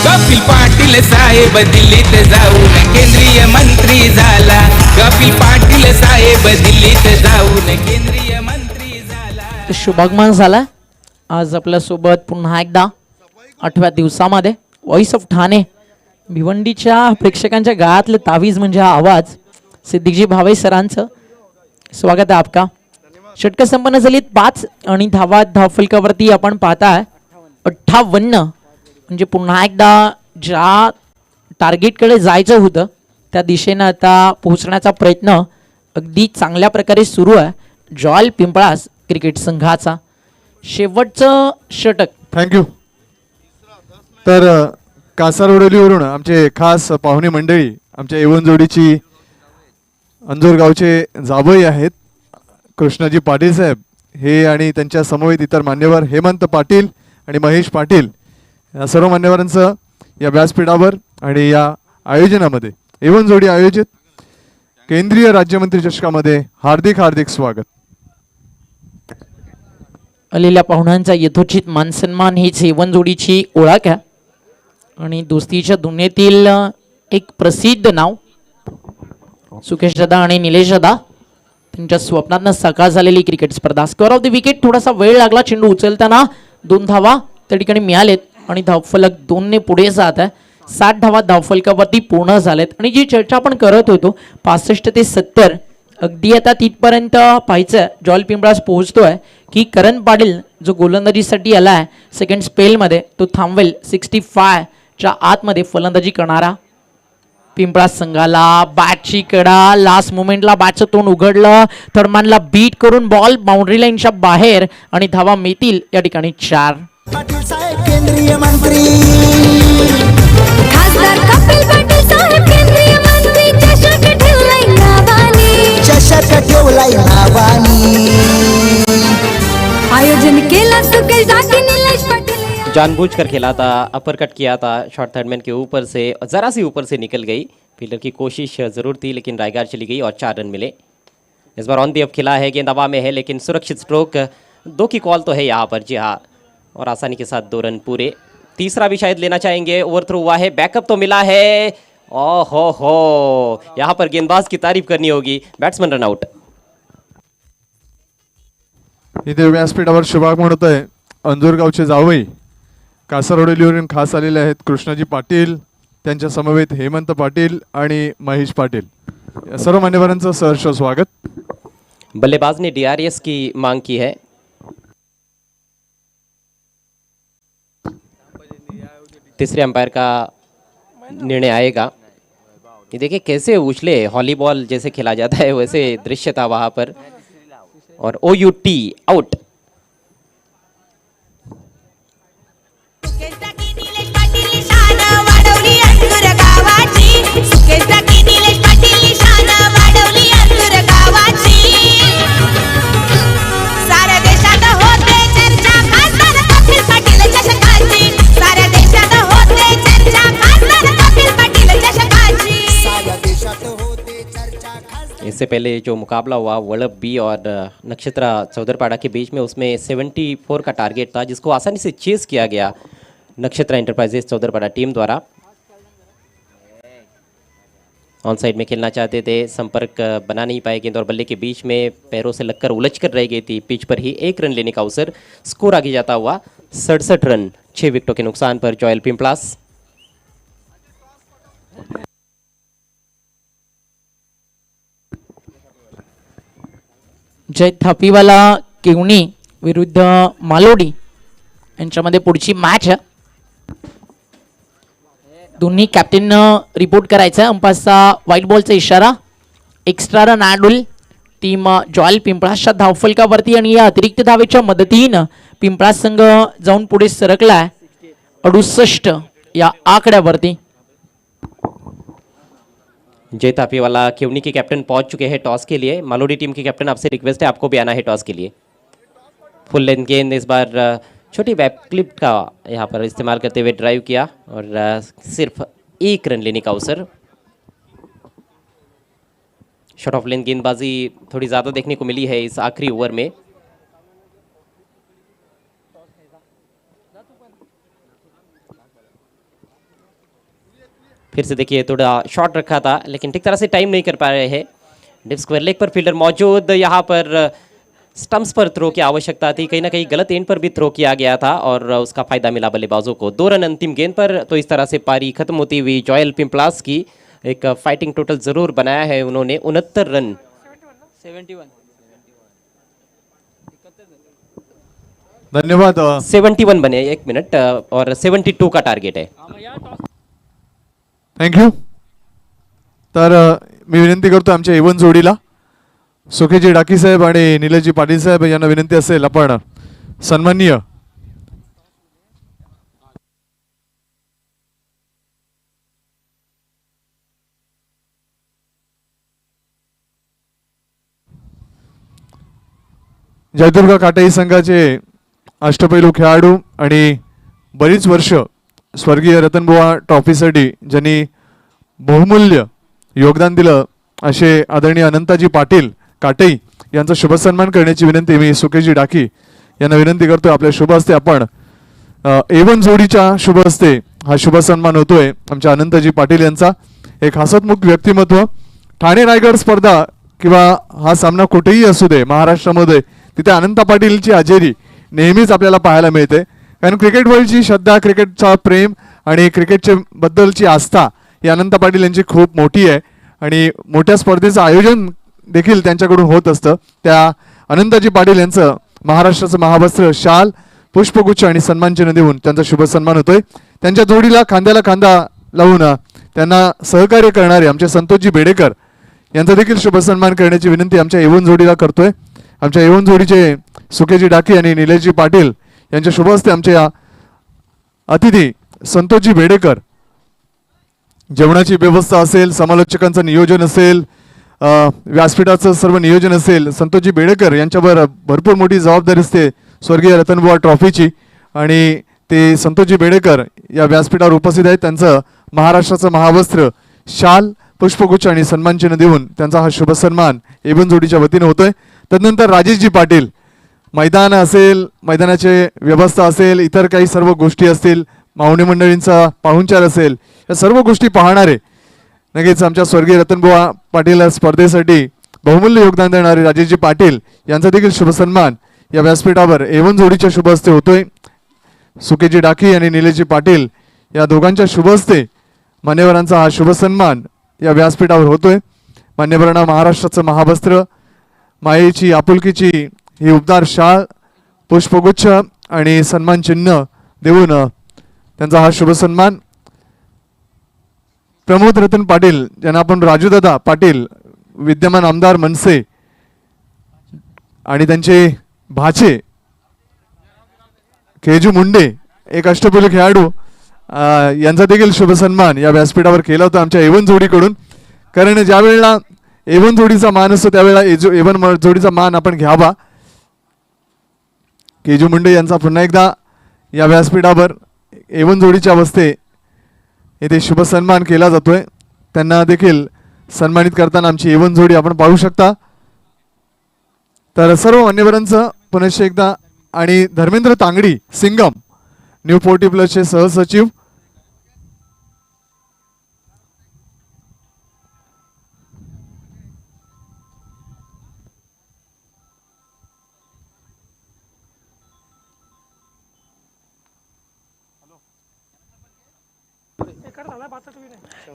कपिल पाटील साहेब दिल्लीत जाऊन केंद्रीय मंत्री झाला, कपिल पाटील साहेब दिल्लीत जाऊन केंद्रीय मंत्री झाला।
शुभागमन झाला आज आपल्यासोबत पुन्हा एकदा 8व्या दिवसामध्ये व्हॉइस ऑफ ठाणे भिवंडीच्या प्रेक्षकांच्या गाळातले तावीज म्हणजे हा आवाज सिद्दीकजी भावे सरांचं स्वागत आहे आपका। षटकं संपन्न झालीत 5 आणि धावफलकावरती आपण पाहताय 58, म्हणजे पुन्हा एकदा ज्या टार्गेटकडे जायचं होतं त्या दिशेनं आता पोहोचण्याचा प्रयत्न अगदी चांगल्या प्रकारे सुरू आहे जॉयल पिंपळास क्रिकेट संघाचा। शेवटचं षटक।
थँक्यू। तर कासारवडोलीवरून आमचे खास पाहुणे मंडळी आमच्या एवन जोडीची अंजोर गावचे जावई आहेत कृष्णाजी पाटील साहेब हे आणि त्यांच्या समवेत इतर मान्यवर हेमंत पाटील आणि महेश पाटील या सर्व मान्यवरांचं या व्यासपीठावर आणि या आयोजनामध्ये एवन जोडी आयोजित केंद्रीय राज्यमंत्री चषकामध्ये हार्दिक हार्दिक स्वागत।
आलेल्या पाहुण्यांचा यथोचित मानसन्मान हीच एवन जोडीची ओळख आहे आणि दोस्तीच्या दुनियेतील एक प्रसिद्ध नाव सुकेश दादा आणि निलेश दादा त्यांच्या स्वप्नातनं साकार झालेली क्रिकेट स्पर्धा। स्कोअर ऑफ द विकेट थोडासा वेळ लागला, चेंडू उचलताना 2 धावा त्या ठिकाणी मिळालेत आणि धावफलक 2 ने पुढे जात आहे। 60 धावा धावफलकावरती पूर्ण झालेत आणि जी चर्चा आपण करत होतो 65 ते 70 अगदी आता तिथपर्यंत पाहायचं जॉल पिंपळास पोहोचतोय की करण पाटील जो गोलंदाजीसाठी आलाय सेकंड स्पेलमध्ये तो थांबवेल 65 च्या आतमध्ये फलंदाजी करणारा पिंपळास संघाला। बॅटची कडा लास्ट मोमेंटला बॅटचं तोंड उघडलं, थर्डमॅनला बीट करून बॉल बाउंड्री लाईनच्या बाहेर आणि धावा मिळतील या ठिकाणी 4।
पाटील साहेब केंद्रीय मंत्री,
खासदार कपिल पाटील साहेब केंद्रीय मंत्री, चषक ठेवलाय नावानी,
चषक ठेवलाय नावानी।
आयोजन केला सुकेश दादा निलेश पाटील।
जानबूझकर खेला था, अपर कट किया था, शॉट थर्डमैन के ऊपर से ज़रा सी ऊपर से निकल गई, फील्डर की कोशिश ज़रूर थी लेकिन रायगार चली गई और 4 रन मिले। इस बार ऑन दी अप खिला है, गेंद हवा में है लेकिन सुरक्षित स्ट्रोक, 2 की कॉल तो है यहाँ पर, जी हाँ, और आसानी के साथ 2 रन पूरे। तीसरा भी शायद लेना चाहेंगे, ओवर थ्रो हुआ है, बैकअप तो मिला है, ओहो हो, यहाँ पर गेंदबाज की तारीफ करनी होगी, बैट्समैन रन आउट।
इथे व्यासपीठावर शुभागमन होत आहे अंजोर गावचे जावई कासारवडोलीवरून खास आलेले आहेत कृष्णाजी पाटील, त्यांच्या समवेत हेमंत पाटील आणि महेश पाटील या सर्व मान्यवरांचं सहर्ष स्वागत।
बल्लेबाज ने DRS की मांग की है। तीसरे अंपायर का निर्णय आएगा। ये देखिए कैसे उछले, हॉलीबॉल जैसे खेला जाता है वैसे दृश्य था वहां पर, और OUT आउट।
सुकेश दादा निलेश पाटील शान वाढवली अंजूर गावाची, सुकेश दादा निलेश पाटील शान वाढवली अंजूर गावाची। साऱ्या देशात होते चर्चा खासदार कपिल पाटील चषकाची, साऱ्या देशात होते चर्चा खासदार कपिल पाटील चषकाची।
साऱ्या देशात होते चर्चा खासदार।
इससे पहले जो मुकाबला हुआ वल्लभ बी और नक्षत्रा चौधरपाड़ा के बीच में, उसमें 74 का टारगेट था जिसको आसानी से चेस किया गया नक्षत्रा एंटरप्राइजेस चौधरपाड़ा टीम द्वारा। ऑन साइड में खेलना चाहते थे, संपर्क बना नहीं पाए, गेंद और बल्ले के बीच में पैरों से लगकर उलझ कर रह गई थी, पिच पर ही 1 रन लेने का अवसर। स्कोर आगे जाता हुआ 67 रन, 6 विकेटों के नुकसान पर जॉयल पिंपलास।
जय थापीवाला केवणी विरुद्ध मालोडी यांच्यामध्ये पुढची मॅच आहे। दोन्ही कॅप्टन रिपोर्ट करायचा, अंपायरचा व्हाईट बॉलचा इशारा, एक्स्ट्रा रन ॲड होईल टीम जॉयल पिंपळासच्या धावफलकावरती आणि या अतिरिक्त धावेच्या मदतीनं पिंपळास संघ जाऊन पुढे सरकलाय 68 या आकड्यावरती.
जय तापीवाला केवनी के कैप्टन पहुंच चुके हैं टॉस के लिए. मालोडी टीम के कैप्टन आपसे रिक्वेस्ट है, आपको भी आना है टॉस के लिए. फुल लेंथ गेंद इस बार छोटी बैक क्लिप का यहाँ पर इस्तेमाल करते हुए ड्राइव किया और सिर्फ 1 रन लेने का अवसर. शॉर्ट ऑफ लेंथ गेंदबाजी थोड़ी ज़्यादा देखने को मिली है इस आखिरी ओवर में. फिर से देखिए थोड़ा शॉट रखा था लेकिन ठीक तरह से टाइम नहीं कर पा रहे हैं. डिप स्क्वायर लेग पर फील्डर मौजूद. यहाँ पर स्टंप्स पर थ्रो की आवश्यकता थी, कहीं ना कहीं गलत एंड पर भी थ्रो किया गया था और उसका फायदा मिला बल्लेबाजों को. 2 रन अंतिम गेंद पर. तो इस तरह से पारी खत्म होती हुई जॉयल पिंपलास की एक फाइटिंग टोटल जरूर बनाया है उन्होंने. 69 रन.
71
धन्यवाद.
71 बने. 1 मिनट. और 72 का टारगेट है.
थँक्यू. तर मी विनंती करतो आमच्या एवन जोडीला सुखेजी डाकी साहेब आणि निलेशजी पाटील साहेब यांना विनंती असेल आपण सन्माननीय जयदुर्गा काटाई संघाचे अष्टपैलू खेळाडू आणि बरीच वर्ष स्वर्गीय रतनबुवा ट्रॉफीसाठी ज्यांनी बहुमूल्य योगदान दिलं असे आदरणीय अनंताजी पाटील काटई यांचा शुभ सन्मान करण्याची विनंती मी सुखेजी डाकी यांना विनंती करतोय. आपल्या शुभ हस्ते आपण एवन जोडीच्या शुभ हस्ते हा शुभ सन्मान होतोय आमच्या अनंतजी पाटील यांचा. एक हसतमुख व्यक्तिमत्व. ठाणे रायगड स्पर्धा किंवा हा सामना कुठेही असू दे महाराष्ट्रामध्ये तिथे अनंत पाटीलची हजेरी नेहमीच आपल्याला पाहायला मिळते. कारण क्रिकेट वर्ल्डची श्रद्धा, क्रिकेटचा प्रेम आणि क्रिकेटच्या बद्दलची आस्था ही अनंत पाटील यांची खूप मोठी आहे आणि मोठ्या स्पर्धेचं आयोजन देखील त्यांच्याकडून होत असतं. त्या अनंतजी पाटील यांचं महाराष्ट्राचं महावस्त्र, शाल, पुष्पगुच्छ आणि सन्मानचिन्ह देऊन त्यांचा शुभ सन्मान होतोय. त्यांच्या जोडीला खांद्याला खांदा लावून त्यांना सहकार्य करणारे आमचे संतोषजी बेडेकर यांचा देखील शुभ सन्मान करण्याची विनंती आमच्या एवन जोडीला करतोय. आमच्या एवन जोडीचे सुखेजी डाकी आणि निलेशजी पाटील यांच्या शुभ हस्ते आमच्या अतिथी संतोषजी बेडेकर जेवणाची व्यवस्था असेल, समालोचकांचं नियोजन असेल, व्यासपीठाचं सर्व नियोजन असेल, संतोषजी बेडेकर यांच्यावर भरपूर मोठी जबाबदारी असते स्वर्गीय रतनबुवा ट्रॉफीची आणि ते संतोषजी बेडेकर या व्यासपीठावर उपस्थित आहेत. त्यांचं महाराष्ट्राचं महावस्त्र, शाल, पुष्पगुच्छ आणि सन्मानचिन्ह देऊन त्यांचा हा शुभ सन्मान एवन जोडीच्या वतीने होतोय. तदनंतर राजेशजी पाटील मैदान असेल, मैदानाचे व्यवस्था असेल, इतर काही सर्व गोष्टी असतील, मावणी मंडळींचा पाहुणचार असेल, या सर्व गोष्टी पाहणारे नक्कीच आमच्या स्वर्गीय रतनबुवा पाटील स्पर्धेसाठी बहुमूल्य योगदान देणारे राजेशजी पाटील यांचा देखील शुभ सन्मान या व्यासपीठावर एवन जोडीच्या शुभ हस्ते होतोय. सुखेजी डाकी आणि निलेशजी पाटील या दोघांच्या शुभ हस्ते मान्यवरांचा हा शुभ सन्मान या व्यासपीठावर होतोय. मान्यवरांना महाराष्ट्राचं महावस्त्र, मायेची आपुलकीची ही उबदार शाळ, पुष्पगुच्छ आणि सन्मान चिन्ह देऊन त्यांचा हा शुभ सन्मान. प्रमोद रतन पाटील ज्यांना आपण राजूदादा पाटील, विद्यमान आमदार मनसे आणि त्यांचे भाचे केजू मुंडे, एक अष्टपैलू खेळाडू, यांचा देखील शुभ सन्मान या व्यासपीठावर केला होता आमच्या एवन जोडीकडून. कारण ज्या वेळेला एवन जोडीचा मान असतो त्यावेळेला एवन जोडीचा मान आपण घ्यावा. केजू मुंडे यांचा पुन्हा एकदा या व्यासपीठावर एवन जोडीच्या हस्ते येथे शुभ सन्मान केला जातोय. त्यांना देखील सन्मानित करताना आमची एवन जोडी आपण पाहू शकता. तर सर्व मान्यवरांचं पुनश्च एकदा आणि धर्मेंद्र तांगडी सिंगम न्यू 40+ सहसचिव,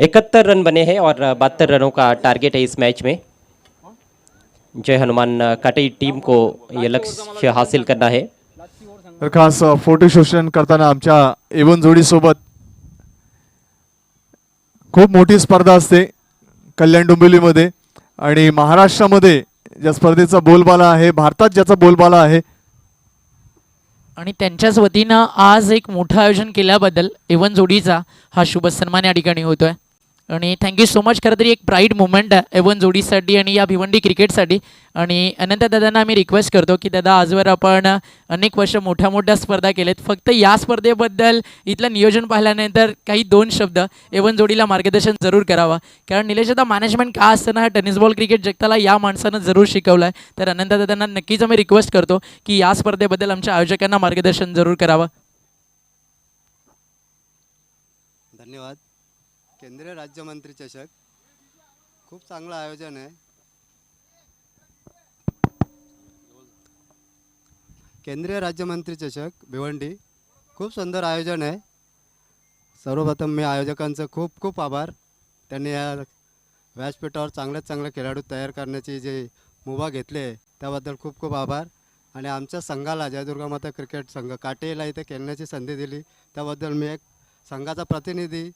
इकहत्तर रन बने हैं और 72 रनों का टारगेट है इस मैच में. जय हनुमान काटई टीम को ये लक्ष्य हासिल करना है.
तर खास फोटो सेशन करताना आमच्या एवन जोडी सोबत खूप मोठी स्पर्धा असते कल्याण डोंबिवलीमध्ये आणि महाराष्ट्रामध्ये ज्या स्पर्धेचा बोलबाला आहे, भारतात ज्याचा बोलबाला आहे.
आणि त्यांच्याच वतीनं आज एक मोठं आयोजन केल्याबद्दल एवन जोडीचा हा शुभ सन्मान या ठिकाणी होतोय. आणि थँक्यू सो मच. खरं तरी एक प्राईड मुवमेंट आहे एवन जोडीसाठी आणि या भिवंडी क्रिकेटसाठी. आणि अनंत दादांना आम्ही रिक्वेस्ट करतो की दादा, आजवर आपण अनेक वर्ष मोठ्या मोठ्या स्पर्धा केल्यात, फक्त या स्पर्धेबद्दल इथलं नियोजन पाहिल्यानंतर काही 2 शब्द एवन जोडीला मार्गदर्शन जरूर करावा. कारण निलेश आता मॅनेजमेंट का असताना टेनिस बॉल क्रिकेट जगताला या माणसानं जरूर शिकवलं आहे. तर अनंत दादांना नक्कीच आम्ही रिक्वेस्ट करतो की या स्पर्धेबद्दल आमच्या आयोजकांना मार्गदर्शन जरूर करावं.
धन्यवाद. केंद्रीय राज्यमंत्री चषक खूप चांगलं आयोजन आहे. केंद्रीय राज्यमंत्री चषक भिवंडी खूप सुंदर आयोजन आहे. सर्वप्रथम मी आयोजकांचं खूप खूप आभार. त्यांनी या व्यासपीठावर चांगल्यात चांगले खेळाडू तयार करण्याची जे मुभा घेतली आहे त्याबद्दल खूप खूप आभार. आणि आमच्या संघाला जयदुर्गा माता क्रिकेट संघ काटेला इथे खेळण्याची संधी दिली त्याबद्दल मी एक संघाचा प्रतिनिधी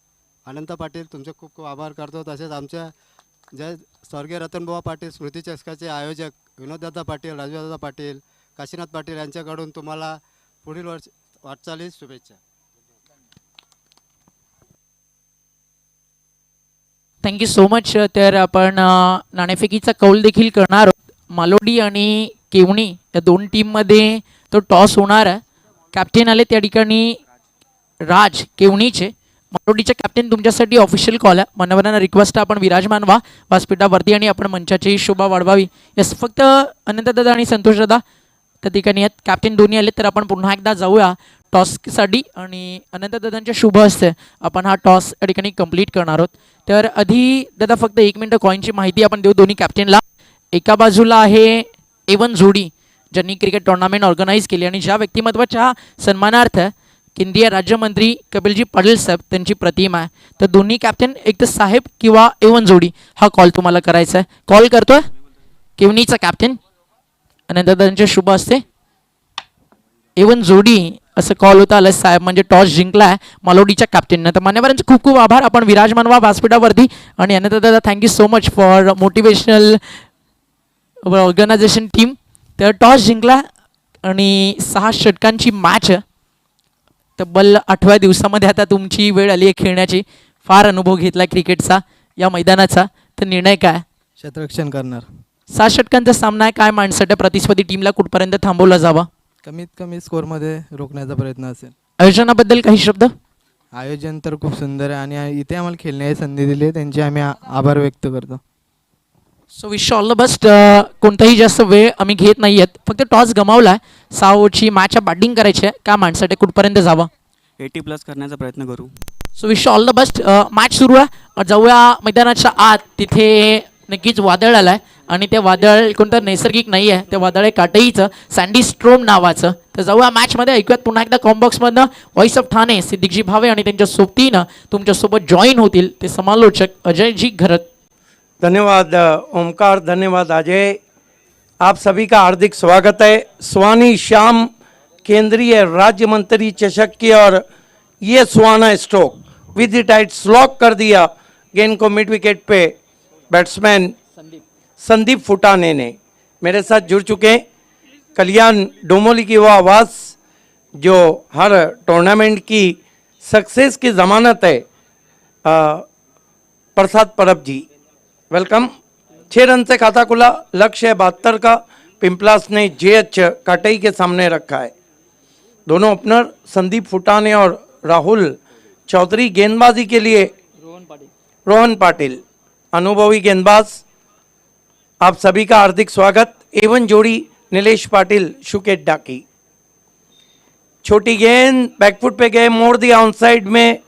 अनंत पाटील तुमचे खूप खूप आभार करतो. तसेच आमच्या जय स्वर्गीय रतनबुवा पाटील स्मृती चषकाचे आयोजक विनोददादा पाटील, राजूदादा पाटील, काशीनाथ पाटील यांच्याकडून तुम्हाला पुढील वाटचालीस शुभेच्छा.
Thank you so much. तर आपण नाणेफेकीचा कौल देखील करणार आहोत. मालोडी आणि केवणी या 2 टीममध्ये तो टॉस होणार आहे. कॅप्टन आले त्या ठिकाणी राज केवणीचे. मालोडीचे कॅप्टन तुमच्यासाठी ऑफिशियल कॉल आहे. मान्यवरांना रिक्वेस्ट आहे आपण विराजमान व्हा व्यासपीठावरती आणि आपण मंचाची शोभा वाढवावी. यस, फक्त अनंतदादा आणि संतोषदादा त्या ठिकाणी आहेत. कॅप्टन दोन्ही आले तर आपण पुन्हा एकदा जाऊया टॉससाठी आणि अनंतदादांच्या शुभ हस्ते आपण हा टॉस या ठिकाणी कंप्लीट करणार आहोत. तर आधी दादा फक्त 1 मिनिट कॉईनची माहिती आपण देऊ दोन्ही कॅप्टनला. एका बाजूला आहे एवन जोडी ज्यांनी क्रिकेट टुर्नामेंट ऑर्गनाईज केली आणि ज्या व्यक्तिमत्वाच्या सन्मानार्थ केंद्रीय राज्यमंत्री कपिलजी पाटील साहेब त्यांची प्रतिमा आहे. तर दोन्ही कॅप्टन एक तर साहेब किंवा एवन जोडी हा कॉल तुम्हाला करायचा आहे. कॉल करतोय केवनीचा कॅप्टन अनंतदादांच्या शुभ हस्ते एवन जोडी असं कॉल होता आलं साहेब म्हणजे टॉस जिंकला आहे मालोडीच्या कॅप्टननं. तर मान्यवरांचे खूप खूप आभार. आपण विराजमान व्हा व्यासपीठावरती. आणि Anantdada thank you so much for motivational organisation team. तर टॉस जिंकला आणि 6 षटकांची मॅच तब्बल 8व्या दिवसामध्ये आता तुमची वेळ आली आहे खेळण्याची. फार अनुभव घेतला क्रिकेटचा या मैदानाचा. तर निर्णय काय?
क्षेत्ररक्षण करणार.
7 षटकांचा सामना आहे. काय माणसाට प्रतिस्पर्धी टीमला कुठपर्यंत थांबवला जावा?
कमीत कमी स्कोअरमध्ये रोखण्याचा प्रयत्न असेल.
आयोजनाबद्दल काही शब्द?
आयोजन तर खूप सुंदर आहे आणि इथे आम्हाला खेळण्याची संधी दिली त्यांचे आम्ही आभार व्यक्त करतो.
So wish all the best. कोणताही जास्त वेळ आम्ही घेत नाही आहेत. फक्त टॉस गमावला आहे. 6 ओव्हरची मॅच बॅटिंग करायची आहे. का माणसासाठी कुठपर्यंत जावं?
80+ करण्याचा प्रयत्न करू.
So wish all the best. Match सुरू आहे. जाऊया मैदानाच्या आत. तिथे नक्कीच वादळ आलं आहे आणि ते वादळ कोणतं नैसर्गिक नाही आहे. ते वादळ आहे काटईचं सँडी स्ट्रोम नावाचं. तर जाऊया मॅचमध्ये. ऐकूयात पुन्हा एकदा कॉम्बॉक्समधनं व्हॉइस ऑफ ठाणे सिद्दीकजी भावे आणि त्यांच्या सोबतीनं तुमच्यासोबत जॉईन होतील ते समालोचक अजयजी घरत.
धन्यवाद ओमकार, धन्यवाद अजय. आप सभी का हार्दिक स्वागत है सुहानी शाम केंद्रीय राज्य मंत्री चषक की. और ये सुहाना स्ट्रोक विद द टाइट स्लॉक कर दिया गेंद को मिड विकेट पे बैट्समैन संदीप फुटाने ने. मेरे साथ जुड़ चुके हैं कल्याण डोमोली की वो आवाज़ जो हर टूर्नामेंट की सक्सेस की ज़मानत है. प्रसाद परब जी, वेलकम. 6 रन से खाता खुला. लक्ष्य है 72 का. पिंपलास ने JH काटई के सामने रखा है. दोनों ओपनर संदीप फुटाने और राहुल चौधरी. गेंदबाजी के लिए रोहन पाटिल अनुभवी गेंदबाज. आप सभी का हार्दिक स्वागत. एवन जोड़ी नीलेश पाटिल शुकेट डाकी. छोटी गेंद बैकफुट पे गए, मोड़ दिया ऑन साइड में.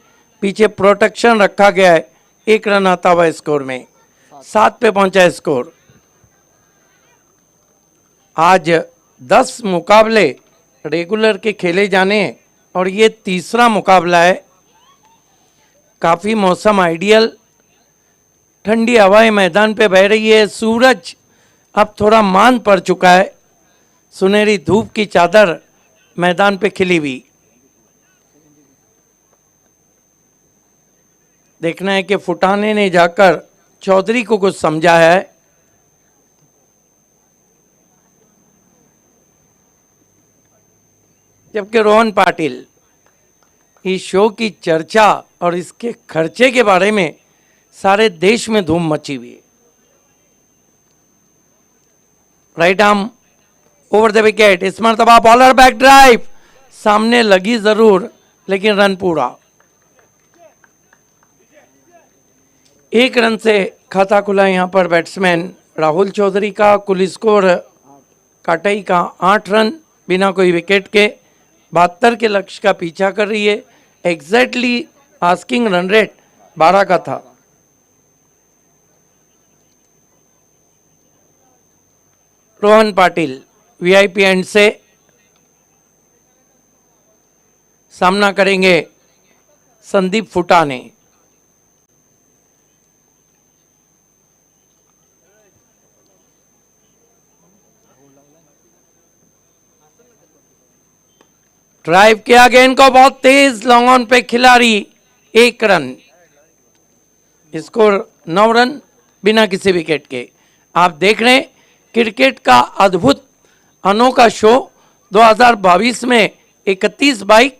पीछे प्रोटेक्शन रखा गया है. 1 रन आता हुआ स्कोर में 7 पे पहुंचा स्कोर. आज 10 मुकाबले रेगुलर के खेले जाने और ये तीसरा मुकाबला है. काफ़ी मौसम आइडियल. ठंडी हवाएं मैदान पे बह रही है. सूरज अब थोड़ा मान पड़ चुका है. सुनहरी धूप की चादर मैदान पे खिली हुई. देखना है कि फुटाने ने जाकर चौधरी को कुछ समझाया है. जबकि रोहन पाटिल इस शो की चर्चा और इसके खर्चे के बारे में सारे देश में धूम मची हुई है। Right arm over the wicket, इस मरतबा बॉलर बैक ड्राइव, सामने लगी जरूर लेकिन रन पूरा। 1 रन से खाता खुला यहाँ पर बैट्समैन राहुल चौधरी का। कुल स्कोर काटई का 8 रन बिना कोई विकेट के 72 के लक्ष्य का पीछा कर रही है। एग्जैक्टली आस्किंग रन रेट 12 का था। रोहन पाटिल वीआईपी एंड से सामना करेंगे संदीप फुटाने। ड्राइव किया गेंद को बहुत तेज, लॉन्ग ऑन पे खिलाड़ी 1 रन। स्कोर 9 रन बिना किसी विकेट के। आप देख रहे हैं क्रिकेट का अद्भुत अनोखा शो 2022 में 31 बाइक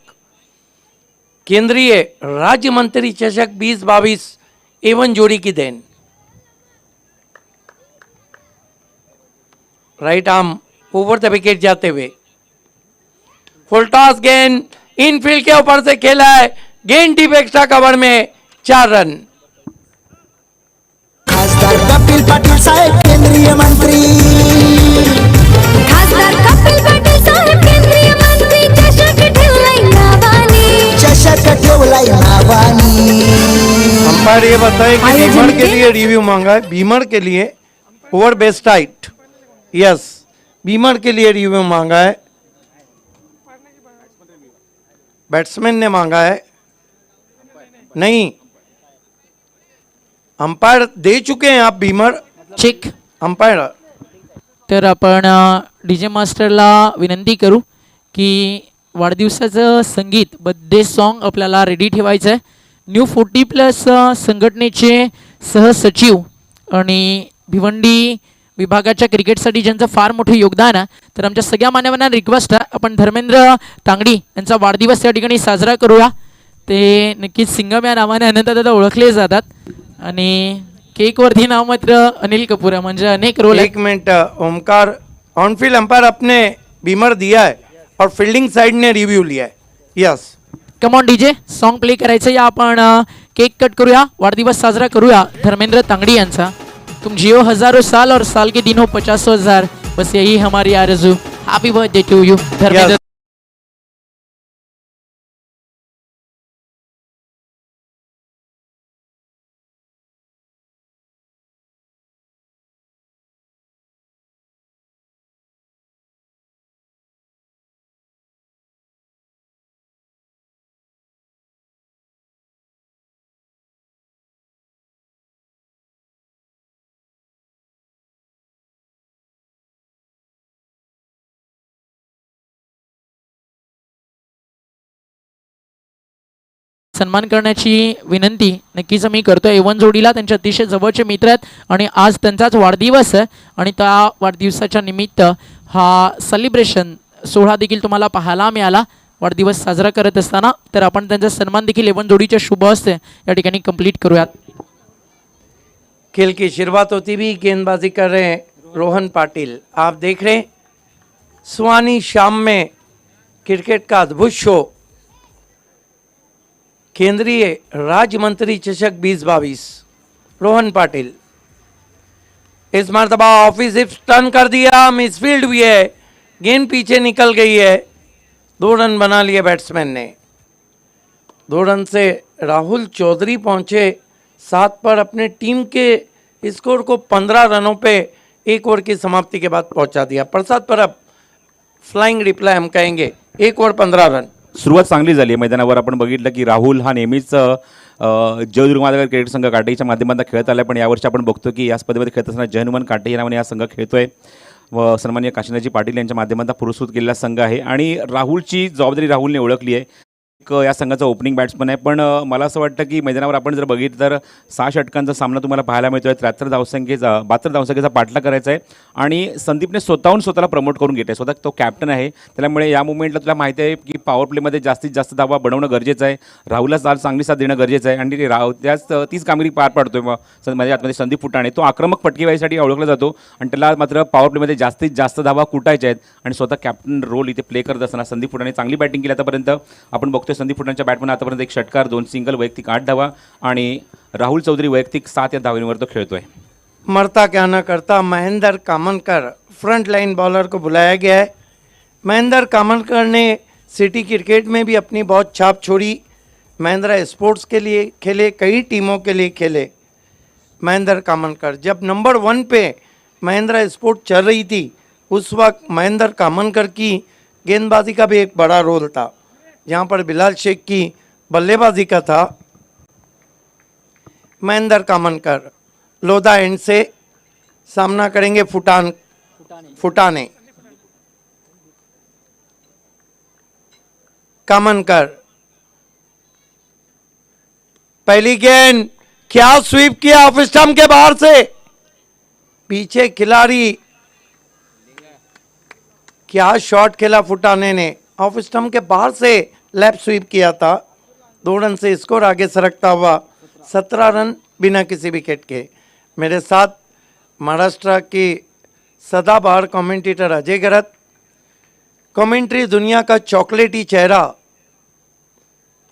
केंद्रीय राज्य मंत्री चषक 2022 A1 जोड़ी की देन। Right arm over the wicket जाते हुए फुल टॉस गेंद इनफील्ड के ऊपर से खेला है, गेंद डीप एक्स्ट्रा कवर में 4 रन।
खासदार कपिल पाटील साहेब केंद्रीय मंत्री,
खासदार कपिल पाटील साहेब केंद्रीय मंत्री चषक ठेवलाय नावानी,
चषक ठेवलाय नावानी।
अंपायर ये बताए कि बीमर के लिए रिव्यू मांगा है, बीमर के लिए over best height, yes beamer के लिए रिव्यू मांगा है, बैट्समैन ने मांगा है नहीं, अंपायर दे चुके हैं आप बीमर
चेक
अंपायर।
तर आपण डीजे मास्टरला विनंती करू की वाढदिवसाचं संगीत बर्थडे सॉन्ग आपल्याला रेडी ठेवायचं आहे। न्यू 40+ संघटनेचे सहसचिव आणि भिवंडी विभागाच्या क्रिकेटसाठी ज्यांचं फार मोठं योगदान आहे, तर आमच्या सगळ्या मान्यवरांना रिक्वेस्ट आहे आपण धर्मेंद्र तांगडी यांचा वाढदिवस या ठिकाणी साजरा करूया। ते नक्कीच सिंगम या नावाने अनंतदादा ओळखले जातात आणि केकवरती नाव मात्र अनिल कपूर आहे, म्हणजे अनेक रोल
एक मिनट ओमकार, ऑनफील्ड अंपायर अपने बीमर दिया है और फील्डिंग साइड ने रिव्यू लिया है, yes.
Come on DJ song play करायचं या आपण केक कट करूया, वाढदिवस साजरा करूया धर्मेंद्र तांगडी यांचा। तुम जियो हजारों साल और साल के दिन हो 50,000, बस यही हमारी आरज़ू। Happy birthday to you Dharmendra. सन्मान करण्याची विनंती नक्कीच मी करतोय A1 जोडीला, त्यांचे अतिशय जवळचे मित्र आहेत आणि आज त्यांचाच वाढदिवस आहे आणि त्या वाढदिवसाच्या निमित्त हा सेलिब्रेशन सोहळा देखील तुम्हाला पाहायला मिळाला वाढदिवस साजरा करत असताना। तर आपण त्यांचा सन्मान देखील A1 जोडीच्या शुभ हस्ते या ठिकाणी कंप्लीट करूयात।
खेल की शुरुआत होती हुई गेंदबाजी कर रहे हैं रोहन पाटिल। आप देख रहे हैं सुहानी शाम में क्रिकेट का अद्भुत शो केंद्रीय राज्य मंत्री चषक 2022 रोहन पाटिल। इस मरतबा ऑफिस टर्न कर दिया, मिसफील्ड भी है, गेंद पीछे निकल गई है, 2 रन बना लिए बैट्समैन ने। 2 रन से राहुल चौधरी पहुंचे 7 पर, अपने टीम के स्कोर को 15 रनों पे 1 ओवर की समाप्ति के बाद पहुंचा दिया। प्रसाद पर अब फ्लाइंग रिप्लाई हम कहेंगे, 1 ओवर 15 रन।
सुरुवात चांगली झाली आहे मैदानावर। आपण बघितलं की राहुल हा नेहमीच जयदुर्ग महानगर क्रिकेट संघ काटेच्या माध्यमातून खेळत आला, पण यावर्षी आपण बघतो की या स्पर्धेमध्ये खेळत असताना जयहनुमान काटे या नावाने हा संघ खेळतोय व सन्माननीय काशीनाथजी पाटील यांच्या माध्यमातून पुरस्कृत केलेला संघ आहे आणि राहुलची जबाबदारी राहुलने ओळखली आहे। या संघाचा ओपनिंग बॅट्समन आहे, पण मला असं वाटतं की मैदानावर आपण जर बघितलं तर 6 षटकांचा सामना तुम्हाला पाहायला मिळतोय. 73 धावसंख्येचा 72 धावसंख्येचा पाठलाग करायचा आहे आणि संदीपने स्वतःला प्रमोट करून घेतलं आहे. स्वतः तो कॅप्टन आहे, त्यामुळे या मुवमेंटला तुला माहिती आहे की पॉवर प्लेमध्ये जास्तीत जास्त धावा बनवणं गरजेचं आहे. राहुलला चांगली साथ देणं गरजेचं आहे आणि तीच कामगिरी पार पाडतोय. माझ्या आतमध्ये संदीप फुटाणे तो आक्रमक फटकेबाजीसाठी ओळखला जातो आणि त्याला मात्र पॉवर प्लेमध्ये जास्तीत जास्त धावा कुटायच्या आहेत आणि स्वतः कॅप्टन रोल इथे प्ले करत असताना संदीप फुटाणे चांगली बॅटिंग केली. आतापर्यंत आपण बघतोय संदीप फुटाण्याच्या बॅटमन आतापर्यंत 1 षटकार 2 सिंगल वैयक्तिक 8 धावा आणि राहुल चौधरी वैयक्तिक 7 या धावांवर तो खेळतोय.
मरता क्या न करता महेंद्र कामनकर फ्रंट लाइन बॉलर को बुलाया गया है। महेंद्र कामनकर ने सिटी क्रिकेट में भी अपनी बहुत छाप छोड़ी। महिंद्रा स्पोर्ट्स के लिए खेले, कई टीमों के लिए खेले। महेंद्र कामनकर जब नंबर 1 पे महिंद्रा स्पोर्ट्स चल रही थी उस वक्त महेंद्र कामनकर की गेंदबाजी का भी एक बड़ा रोल था, जहाँ पर बिलाल शेख की बल्लेबाजी का था। महेंद्र कामनकर लोधा एंड से सामना करेंगे फुटाने। कामनकर पहली गेंद, क्या स्वीप किया ऑफ स्टंप के बाहर से, पीछे खिलाड़ी, क्या शॉट खेला फुटाने ने, ऑफ स्टंप के बाहर से लेफ्ट स्वीप किया था। 2 रन से स्कोर आगे सरकता हुआ 17 रन बिना किसी विकेट के। मेरे साथ महाराष्ट्र की सदाबहार कमेंटेटर अजय गरत, कमेंट्री दुनिया का चॉकलेटी चेहरा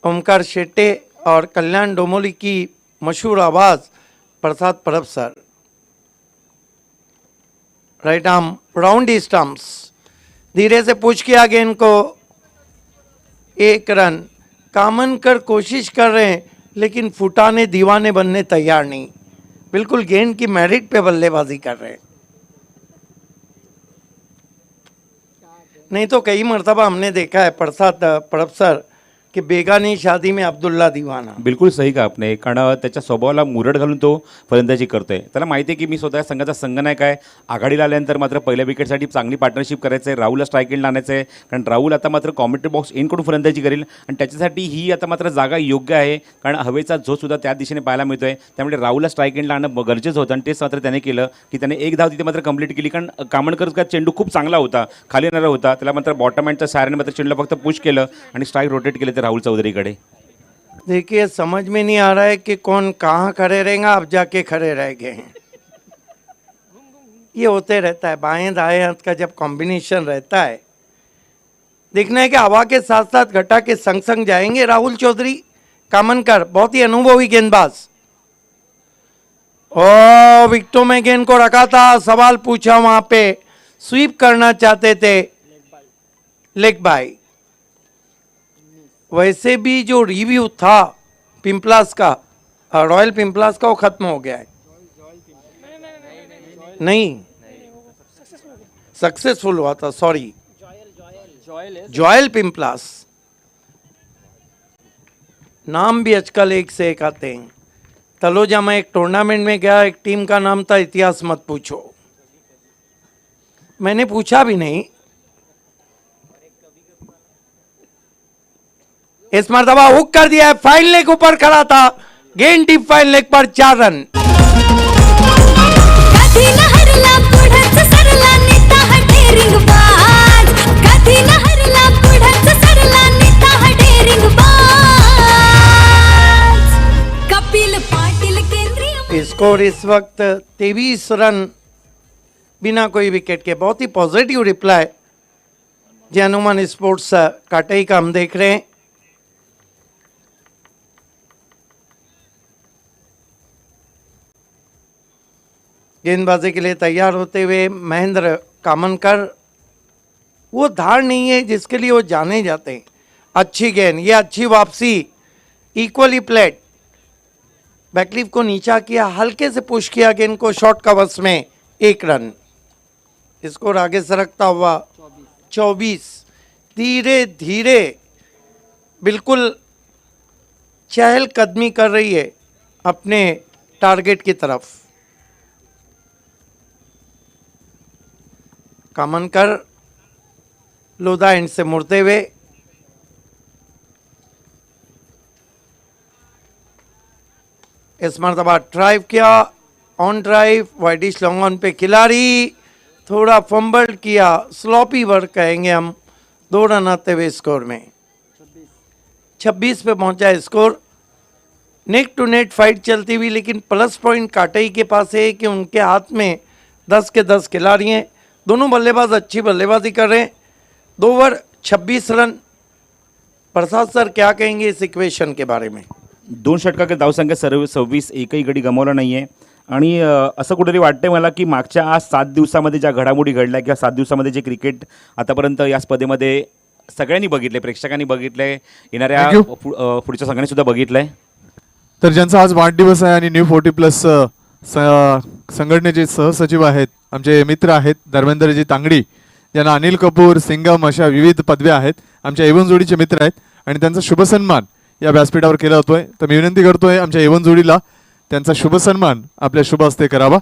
ओमकार शेट्टे और कल्याण डोमोली की मशहूर आवाज़ Prasad Parab sir. Right arm round the stumps, धीरे से पुश किया गेंद को, 1 रन। कामनकर कोशिश कर रहे हैं लेकिन फुटाने दीवाने बनने तैयार नहीं, बिल्कुल गेंद की मेरिट पे बल्लेबाजी कर रहे हैं। नहीं तो कई मर्तबा हमने देखा है प्रसाद परब सर की बेगानी शादी में अब्दुल्ला दीवाना।
बिलकुल सही का आपने, कारण त्याच्या स्वभावाला मुरड घालून तो फलंदाजी करतोय. त्याला माहिती आहे की मी स्वतः संघाचा संघनायक आहे. आघाडीला आल्यानंतर मात्र पहिल्या विकेटसाठी चांगली पार्टनरशिप करायचं आहे, राहुलला स्ट्राईक एंड आणायचं आहे, कारण राहुल आता मात्र कॉमेंट्री बॉक्स एंडकडून फलंदाजी करेल आणि त्याच्यासाठी ही आता मात्र जागा योग्य आहे, कारण हवेचा झोत सुद्धा त्या दिशेने पाहायला मिळतोय. त्यामुळे राहुलला स्ट्राईक एंडला आणणं गरजेचं होतं आणि तेच मात्र त्याने केलं की त्याने 1 धाव तिथे मात्र कंप्लीट केली, कारण कामनकरचा चेंडू खूप चांगला होता, खाली येणारा होता. त्याला मात्र बॉटम हँडच्या साऱ्याने मात्र चेंडूला फक्त पुश केलं आणि स्ट्राईक रोटेट केले ते राहुल चौधरीकडे.
देखिए समझ में नहीं आ रहा है कि कौन कहाँ खड़े रहेंगे, अब जाके खड़े रह गए हैं। ये होते रहता है, बाएं दाएं हाथ का जब कॉम्बिनेशन रहता है। देखना है कि हवा के साथ साथ घटा के संग संग जाएंगे राहुल चौधरी। कामनकर बहुत ही अनुभवी गेंदबाज, और विकेटों में गेंद को रखा था, सवाल पूछा वहां पे, स्वीप करना चाहते थे, लेग बाय। वैसे भी जो रिव्यू था पिंपलास का, रॉयल पिंपलास का, वो खत्म हो गया है। नहीं, सक्सेसफुल हुआ था, सॉरी, जॉयल पिंपलास। नाम भी आजकल एक से एक आते हैं। तलोजा में एक टूर्नामेंट में गया, एक टीम का नाम था इतिहास मत पूछो, मैंने पूछा भी नहीं। इस मर्तबा हुक कर दिया है, फाइन लेग ऊपर खड़ा था, गेंद डीप फाइन लेग पर 4 रन।
कधी न हरला पुढंच सरला नेता हा डेअरिंग बाज, कधी न हरला पुढंच सरला नेता हा डेअरिंग बाज, कपिल पाटील केंद्रीय।
स्कोर इस वक्त 23 रन बिना कोई विकेट के। बहुत ही पॉजिटिव रिप्लाई जे हनुमान स्पोर्ट्स काटई का हम देख रहे हैं। गेंदबाजी के लिए तैयार होते हुए महेंद्र कामनकर, वो धार नहीं है जिसके लिए वो जाने जाते हैं। अच्छी गेंद, ये अच्छी वापसी, इक्वली प्लेड, बैकलीफ को नीचा किया, हल्के से पुश किया गेंद को शॉर्ट कवर्स में, 1 रन। स्कोर आगे सरकता हुआ 24। धीरे धीरे बिल्कुल चहलकदमी कर रही है अपने टारगेट की तरफ। कामनकर लोधा एंड से मुड़ते हुए इस मरतबा ड्राइव किया, on drive, wideish long on पे खिलाड़ी थोड़ा फंबल किया, स्लॉपी वर्क कहेंगे हम, 2 रन आते हुए स्कोर में 26 पे पहुंचा है score. Neck to net fight चलती हुई, लेकिन प्लस पॉइंट काटई के पास है कि उनके हाथ में 10 के 10 खिलाड़ी हैं। दोनों बल्लेबाज अच्छी बल्लेबाजी कर रहे हैं। 2 ओवर 26 रन। प्रसाद सर क्या कहेंगे इस इक्वेशन के बारे में?
2 षटकांकित धावसंख्या 26, एकही गडी गमावला नाही आहे. आणि असं कुठेतरी वाटतंय मला की मागच्या 7 दिवसामध्ये ज्या घडामोडी घडल्या किंवा 7 दिवसामध्ये जे क्रिकेट आतापर्यंत या स्पर्धेमध्ये सगळ्यांनी बघितले, प्रेक्षकांनी बघितले, येणाऱ्या
Thank you.
पुढच्या संघाने सुद्धा बघितलंय.
तर ज्यांचा आज वाढदिवस आहे आणि न्यू 40+ संघटनेचे सहसचिव आहेत, आमचे मित्र आहेत धर्मेंद्रजी तांगडी, ज्यांना अनिल कपूर, सिंगम अशा विविध पदव्या आहेत, आमच्या एवन जोडीचे मित्र आहेत आणि त्यांचा शुभ सन्मान या व्यासपीठावर केला जातोय. तर मी विनंती करतोय आमच्या एवन जोडीला त्यांचा शुभ सन्मान आपल्या शुभ हस्ते करावा.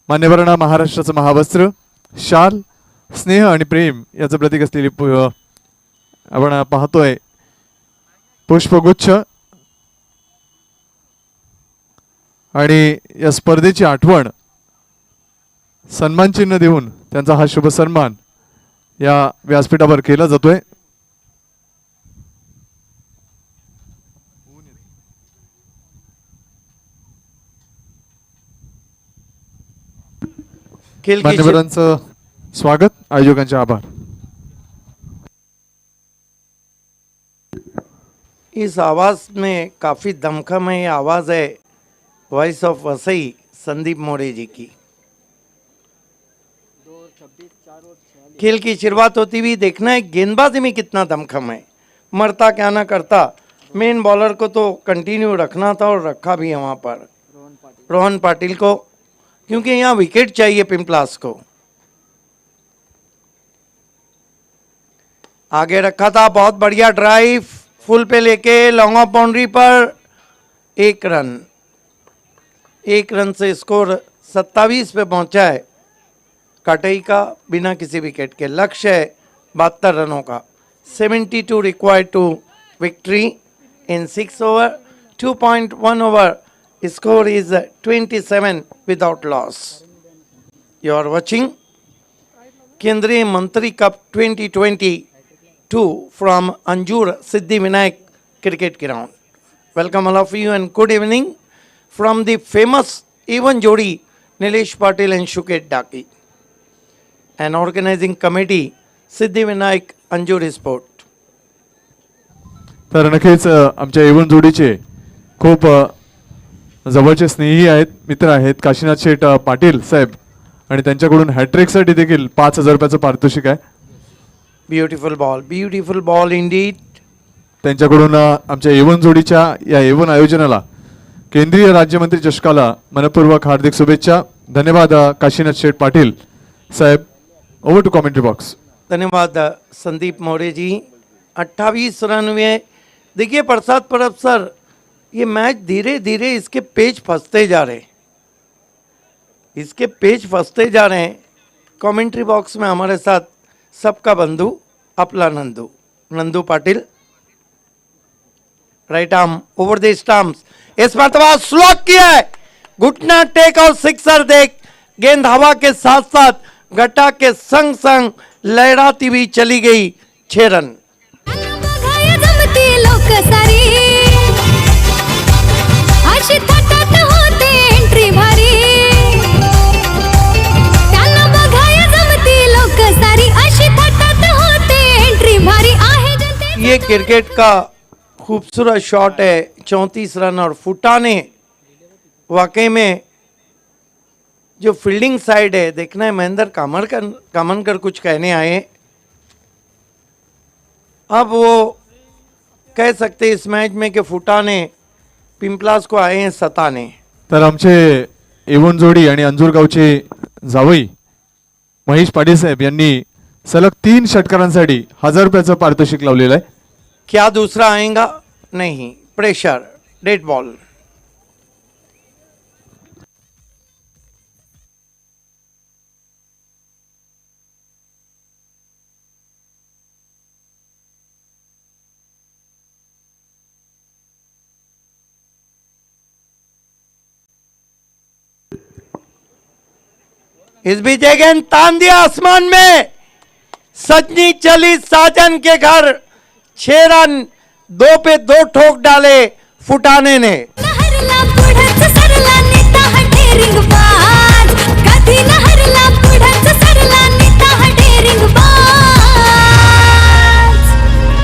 मान्यवरांना महाराष्ट्राचं महावस्त्र, शाल, स्नेह आणि प्रेम याचं प्रतीक असलेली आपण पाहतोय पुष्पगुच्छ आणि या स्पर्धेची आठवण सन्मान चिन्ह देऊन त्यांचा हा शुभ सन्मान या व्यासपीठावर केला जातोय.
खेल की
मान्यवरांचं स्वागत, आयोजकांचे आभार.
इस आवाज़ में काफ़ी दमखम है. ये आवाज़ है वॉइस ऑफ वसई संदीप मोरे जी की. खेल की शुरुआत होती हुई देखना है गेंदबाजी में कितना दमखम है, मरता क्या ना करता. मेन बॉलर को तो कंटिन्यू रखना था और रखा भी है वहाँ पर रोहन पाटिल को, क्योंकि यहाँ विकेट चाहिए पिंपलास को. आगे रखा था, बहुत बढ़िया ड्राइव, फुल पे लेके लॉन्ग ऑफ बाउंड्री पर 1 रन. 1 रन से स्कोर 27 पे पहुंचा है काटई का बिना किसी विकेट के. लक्ष्य है 72 रनों का. 72 required to victory in 6 over. 2.1 over. Score is 27 without loss. You are watching Kendriya Mantri Cup 2022 from Anjur Siddhi Vinayak Cricket Ground. Welcome all of you and good evening from the famous Evan Jodi Nilesh Patil and Shuket Daki and organizing committee Siddhi Vinayak Anjur Sport.
तर नक्कीच आमच्या A1 जोडीचे खूप जवळचे स्नेही आहेत, मित्र आहेत काशीनाथ शेठ पाटील साहेब, आणि त्यांच्याकडून हॅट्रिकसाठी देखील 5,000 रुपयाचं पारितोषिक आहे.
Beautiful ball Indeed.
त्यांच्याकडून आमच्या एवन जोडीच्या या एवन आयोजनाला केंद्रीय राज्यमंत्री चषकाला मनपूर्वक हार्दिक शुभेच्छा. धन्यवाद काशीनाथ शेठ पाटील साहेब. Over to commentary box.
धन्यवाद संदीप मौर्य जी. 28 रन हुए. देखिए प्रसाद परब सर, ये मैच धीरे धीरे इसके पेज फंसते जा रहे हैं. कमेंट्री बॉक्स में हमारे साथ सबका बंधु अपला Nandu Patil. Right arm over the stumps. इस मरतबा स्लॉक किया है, घुटना टेक और सिक्सर देख. गेंद हवा के साथ साथ घटा के संग संग लहराती हुई चली गई. 6 रन.
बघाया जमती लोक सारी, अशी थाटात होते एंट्री भारी. त्यांना बघाया जमती लोक सारी, अशी थाटात होते एंट्री भारी. आहे जनते
ये क्रिकेट का खूबसूरत शॉट है. 34 रन और फुटाने. वाकई में जो फील्डिंग साइड है देखना है. महेंद्र कामनकर कुछ कहने आए. अब वो कह सकते इस मैच में कि फुटाने पिंपलास को आए हैं सताने.
तर आमचे एवन जोडी आणि अंजूर गावचे जावई महेश पाटील साहेब यांनी सलग 3 षटकारांसाठी 1,000 रुपयाचं पारितोषिक लावलेलं आहे.
क्या दूसरा आएगा? नहीं. प्रेशर. Dead ball. इस बीच एक गेंद तान दिया आसमान में, सजनी चली साजन के घर, 6 रन, 2 पे 2 ठोक डाले फुटाने ने।
हरला पुढंच सरला नेता हा डेअरिंग बाज, कधी न हरला पुढंच सरला नेता हा डेअरिंग बाज.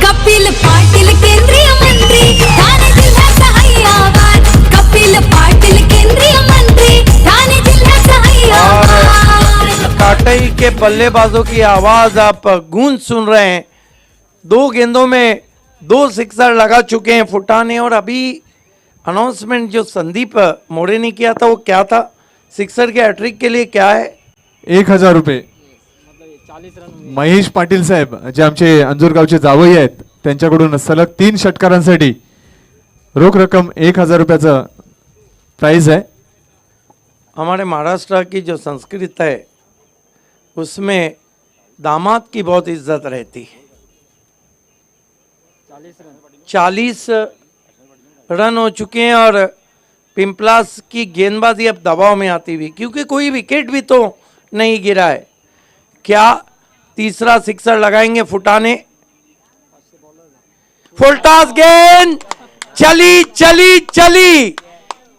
कपिल पाटील केंद्रीय मंत्री, ठाणे जिल्ह्याचा हैयावान. कपिल पाटील केंद्रीय मंत्री, ठाणे जिल्ह्याचा हैयावान.
काटई के बल्लेबाजों की आवाज आप गूंज सुन रहे हैं। 2 गेंदों में 2 सिक्सर लगा चुके हैं फुटाने। और अभी अनाउंसमेंट जो संदीप मोरे ने किया था वो क्या था? सिक्सर के हैट्रिक के लिए क्या है?
1000 रुपये महेश पाटील साहेब जे आमचे अंजूरगावचे जावई आहेत त्यांच्याकडून सलग 3 षटकारांसाठी रोख रक्कम 1000 रुपयाचं प्राइज है।
हमारे महाराष्ट्र की जो संस्कृति है उसमें दामाद की बहुत इज्जत रहती है। 40 रन हो चुके हैं और पिंपलास की गेंदबाजी अब दबाव में आती हुई, क्योंकि कोई विकेट भी तो नहीं गिरा है। क्या तीसरा सिक्सर लगाएंगे फुटाने? फुल टॉस गेंद चली चली चली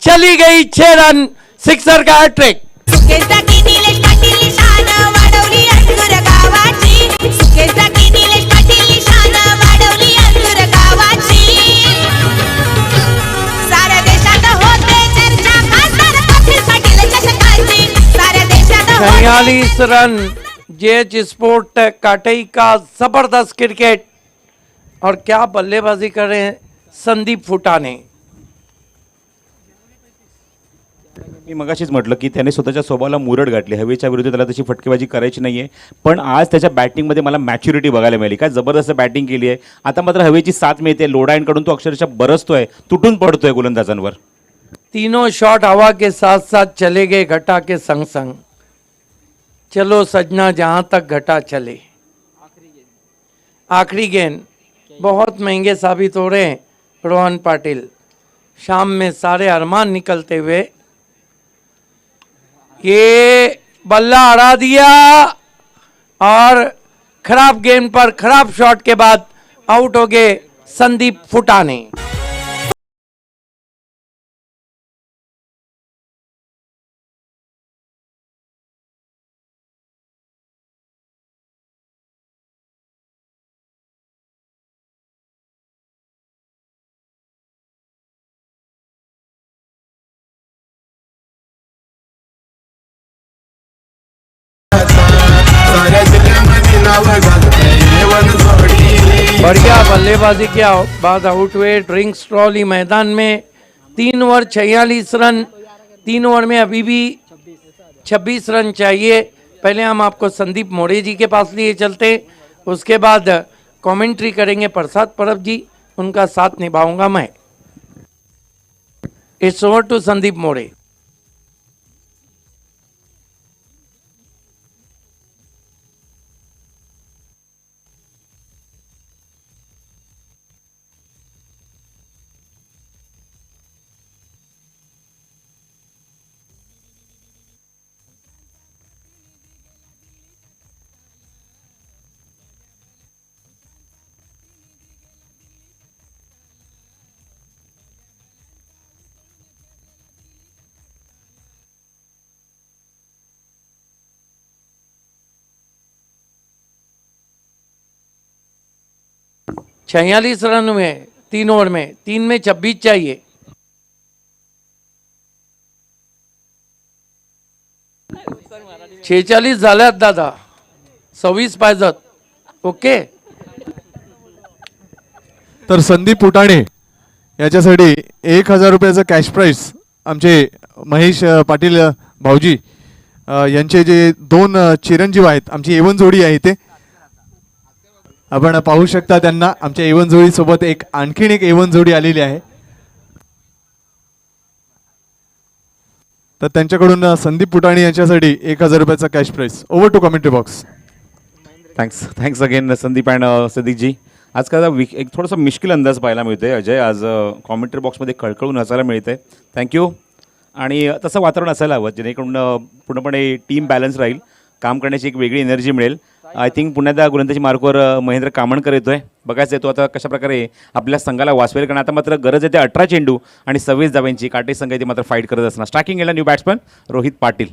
चली गई, 6 रन, सिक्सर का हैट्रिक।
सुकेश दागी निलेश पाटील शान वाढवली अंजूर गावाची. सुकेश दागी निलेश पाटील शान वाढवली अंजूर गावाची. साऱ्या देशात होते चर्चा खासदार कपिल पाटील चषकाची. साऱ्या देशात
46 रन, जेएच स्पोर्ट काटई का जबरदस्त क्रिकेट। और क्या बल्लेबाजी कर रहे हैं संदीप फुटाने।
मी मगाशीच म्हटलं की त्याने स्वतःच्या स्वभावाला मुरड घातली, हवेच्या विरुद्ध त्याला तशी फटकेबाजी करायची नाही आहे, पण आज त्याच्या बॅटिंगमध्ये मला मॅच्युरिटी बघायला मिळाली। काय जबरदस्त बॅटिंग केली आहे। आता मात्र हवेची साथ मिळते, लोडाईंकडून तो अक्षरशः बरसतोय, तुटून पडतोय गोलंदाजांवर।
तीनों शॉट हवा के साथ साथ चले गए घटा के संग संग। चलो सजना जहां तक घटा चले। आखिरी गेंद बहुत महंगे साबित हो रहे हैं रोहन पाटिल। शाम में सारे अरमान निकलते हुए ये बल्ला हरा दिया और खराब गेंद पर खराब शॉट के बाद आउट हो गए संदीप फुटाने। बढ़िया बल्लेबाजी के बाद आउट हुए। ड्रिंक्स ट्रॉली मैदान में 3 ओवर 46 रन। 3 ओवर में अभी भी 26 रन चाहिए। पहले हम आपको संदीप मोरे जी के पास लिए चलते, उसके बाद कमेंट्री करेंगे प्रसाद परब जी, उनका साथ निभाऊंगा मैं। It's over to Sandeep More. छियालीस रन हुए 3 ओवर में, 3 में 26 चाहिए। छेचाळीस झाल्यात दादा, 26 पाहिजेत। ओके,
तर संदीप फुटाणे याच्यासाठी 1000 रुपयाचं कॅश प्राइस आमचे महेश पाटील भाऊजी यांचे जे 2 चिरंजीव आहेत, आमची एवन जोडी आहे ते आपण पाहू शकता। त्यांना आमच्या एवन जोडी सोबत आणखीन एक एवन जोडी आलेली आहे, तर त्यांच्याकडून संदीप फुटाणे यांच्यासाठी 1000 रुपयाचा cash prize. Over to commentary box.
Thanks again Sandeep and Sadiq ji. आज का एक थोडासा मुश्किल अंदाज पाहायला मिळतोय अजय, आज कॉमेंट्री बॉक्समध्ये कळकळून हसायला मिळतंय। थँक्यू आणि तसं वातावरण असायला हवं जेणेकरून पूर्णपणे टीम बॅलन्स राहील, काम करण्याची एक वेगळी एनर्जी मिळेल. आय थिंक पुन्हा त्या गोलंदाजी मार्कवर महेंद्र कामणकर येतोय. बघायचं आहे तो आता कशाप्रकारे आपल्या संघाला वाचवेल, कारण आता मात्र गरज आहे ते 18 चेंडू आणि 26 धावांची. काटे संघ ते मात्र फाईट करत असणार. स्ट्रायकिंग गेला new batsman Rohit Patil.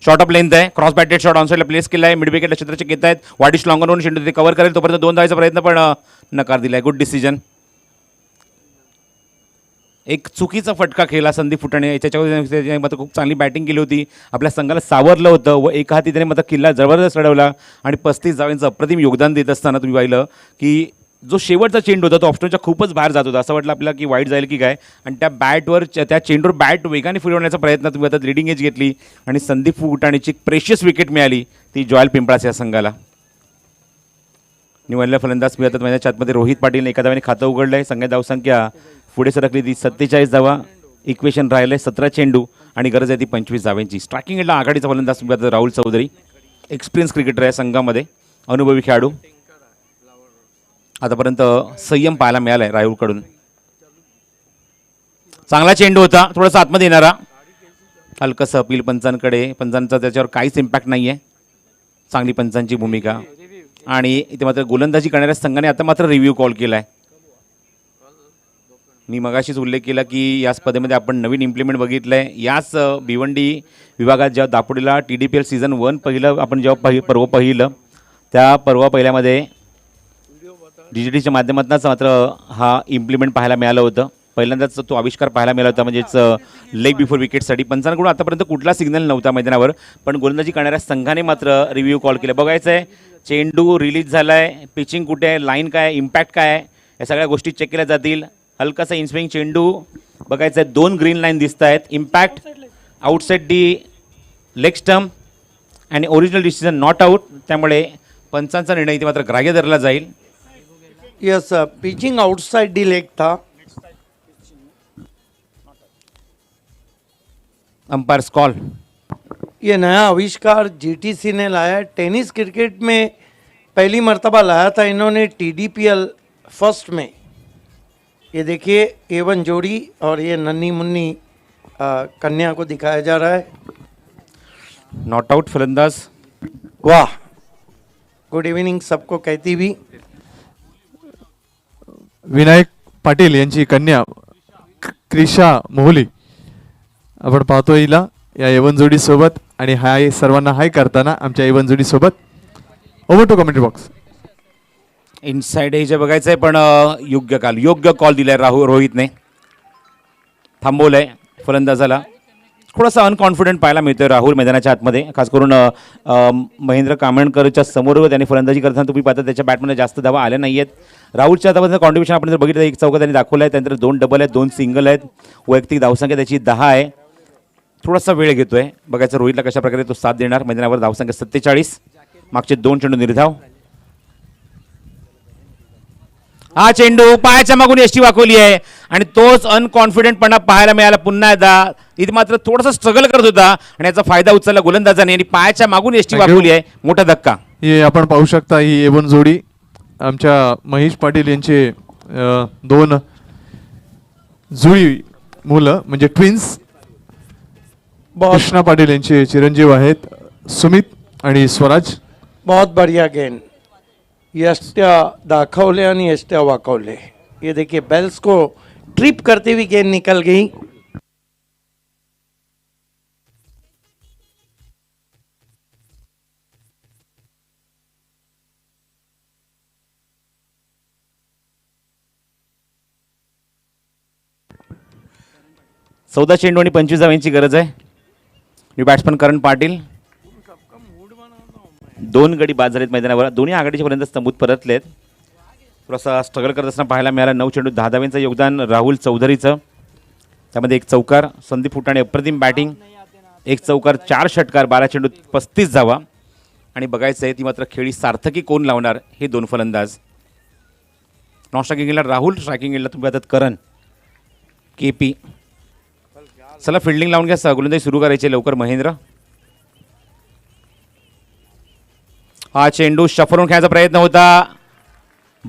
Short of length आहे, क्रॉस बॅटेड शॉट ऑन साईडला प्लेस केला आहे. मिड विकेटला क्षेत्ररक्षक घेत आहेत. वाडिश लॉंगरवरून चेंडू ते कव्हर करेल तोपर्यंत 2 धावांचा प्रयत्न पण नकार दिलाय. Good decision. एक चुकीचा फटका खेळला संदीप फुटाणे. त्याच्यावर मात्र खूप चांगली बॅटिंग केली होती, आपल्या संघाला सावरलं होतं व एका हाती त्याने मात्र किल्ला जबरदस्त लढवला आणि 35 धावांचं अप्रतिम योगदान देत असताना तुम्ही पाहिलं की जो शेवटचा चेंडू होता तो ऑप्शनच्या खूपच बाहेर जात होता. असं वाटलं आपल्याला की वाईट जाईल की काय, आणि त्या बॅटवर त्या चेंडूवर बॅट वेगाने फिरवण्याचा प्रयत्न तुम्ही आता लिडिंग एज घेतली आणि संदीप फुटाणेची प्रेशियस विकेट मिळाली ती जॉयल पिंपळास या संघाला. निवडलेला फलंदाज मिळतात माझ्या आतमध्ये रोहित पाटील एका धावाने खातं उघडलं आहे. संघाची धावसंख्या पुढे सरकली ती 47 धावा. इक्वेशन राहिलं आहे 17 चेंडू आणि गरज आहे ती 25 धावांची. स्ट्रायकिंग एंडला आघाडीचा फलंदाज मिळतात राहुल चौधरी, एक्सपिरियन्स क्रिकेटर आहे संघामध्ये, अनुभवी खेळाडू. आतापर्यंत संयम पाहायला मिळाला आहे राहुलकडून. चांगला चेंडू होता, थोडासा आतमध्ये येणारा, हलकंसं अपील पंचांकडे. पंचांचा त्याच्यावर काहीच इम्पॅक्ट नाही आहे. चांगली पंचांची भूमिका आणि इथे मात्र गोलंदाजी करणाऱ्या संघाने आता मात्र रिव्ह्यू कॉल केला आहे. मी मगाशीच उल्लेख केला की या स्पर्धेमध्ये आपण नवीन इम्प्लिमेंट बघितलं आहे. याच भिवंडी विभागात जेव्हा दापोडीला TDPL सीझन 1 पहिलं आपण जेव्हा पर्व पाहिलं त्या पर्व पहिल्यामध्ये DGTच्या माध्यमातूनच मात्र हा इम्प्लिमेंट पाहायला मिळालं होतं. पहिल्यांदाच तो आविष्कार पाहायला मिळाला होता, म्हणजेच लेग बिफोर विकेटसाठी. पंचांकडून आतापर्यंत कुठला सिग्नल नव्हता मैदानावर, पण गोलंदाजी करणाऱ्या संघाने मात्र रिव्ह्यू कॉल केला. बघायचं आहे चेंडू रिलीज झाला आहे, पिचिंग कुठे आहे, लाईन काय आहे, इम्पॅक्ट काय आहे, या सगळ्या गोष्टी चेक केल्या जातील. हलकासा इनस्विंग चेंडू बघायचं आहे, 2 ग्रीन लाईन दिसत आहेत. Impact outside the leg stump आणि ओरिजिनल डिसिजन नॉट आउट, त्यामुळे पंचांचा निर्णय इथे मात्र ग्राह्य धरला जाईल.
Yes, pitching outside the leg था.
Umpire's call.
ये नया आविष्कार GTC ने लाया. टेनिस क्रिकेट में पहली मर्तबा लाया था इन्होंने TDPL फर्स्ट में. ये देखिए A1 जोड़ी और ये नन्ही मुन्नी कन्या को दिखाया जा रहा है.
नॉट आउट फलंदाज.
वाह, गुड इव्हनिंग सबको कहती भी.
विनायक पाटील यांची कन्या क्रिशा मोहली आपण पाहतोय हिला या एवन जोडी सोबत, आणि हाय सर्वांना हाय करताना आमच्या एवन जोडी सोबत. Over to commentary box.
Inside हे जे बघायचं आहे, पण योग्य कॉल दिलाय रोहितने. थांबवलंय फलंदाजाला. थोडासा अनकॉन्फिडंट पाहायला मिळतोय राहुल मैदानाच्या आतमध्ये, खास करून महेंद्र कामणकरच्या समोर त्यांनी फलंदाजी करताना तुम्ही पाहता त्याच्या बॅटमध्ये जास्त धावा आल्या नाही आहेत. राहुलच्या आतापर्यंत कॉन्ट्रिब्युशन आपण जर बघितलं 1 चौका त्यांनी दाखवलं आहे, त्यानंतर 2 डबल आहेत, 2 सिंगल आहेत. वैयक्तिक धावसंख्या त्याची 10 आहे. थोडासा वेळ घेतोय, बघायचं रोहितला कशा प्रकारे तो साथ देणार. मैदानावर धावसंख्या 47, मागचे 2 चेंडू निर्धाव. हा चेंडू पायाच्या मागून एसटी वाकवली आहे आणि तोच अनकॉन्फिडंटपणा पाहायला मिळाला पुन्हा एकदा. इथे मात्र थोडासा स्ट्रगल करत होता आणि याचा फायदा उचलला गोलंदाजाने आणि पायाच्या मागून एसटी वाकवली आहे. मोठा धक्का.
हे आपण पाहू शकता ही एवन जोडी आमच्या महेश पाटील यांचे 2 जुळी मुलं म्हणजे ट्विन्स. कृष्णा पाटील यांचे चिरंजीव आहेत सुमित आणि स्वराज.
बहुत बढ़िया गेंद. यष्ट्या दाखवले आणि यष्ट्या वाकवले. ये देखिए बेल्स को ट्रिप करते हुए गेंद निकल गई.
चौदा चेंडू आणि 25 धावांची गरज आहे. न्यू बॅट्समन करण पाटील. 2 गडी बाद झालेत मैदानावर. दोन्ही आघाडीच्या पर्यंत स्तंभूत परतलेत. थोडासा स्ट्रगल करत असताना पाहायला मिळाला. 9 चेंडू 10 धावांचं योगदान राहुल चौधरीचं. त्यामध्ये 1 चौकार. संदीप फुटाणे अप्रतिम बॅटिंग. 1 चौकार 4 षटकार 12 चेंडू 35 धावा. आणि बघायचं आहे ती मात्र खेळी सार्थकी कोण लावणार हे 2 फलंदाज. नॉन स्ट्रायकिंगला राहुल, स्ट्रायकिंगला तुम्ही आता करण KP. चला फिल्डिंग लावून घ्या, गोलंदाजी सुरू करायची लवकर महेंद्र. हा चेंडू शफरून खेळायचा प्रयत्न होता.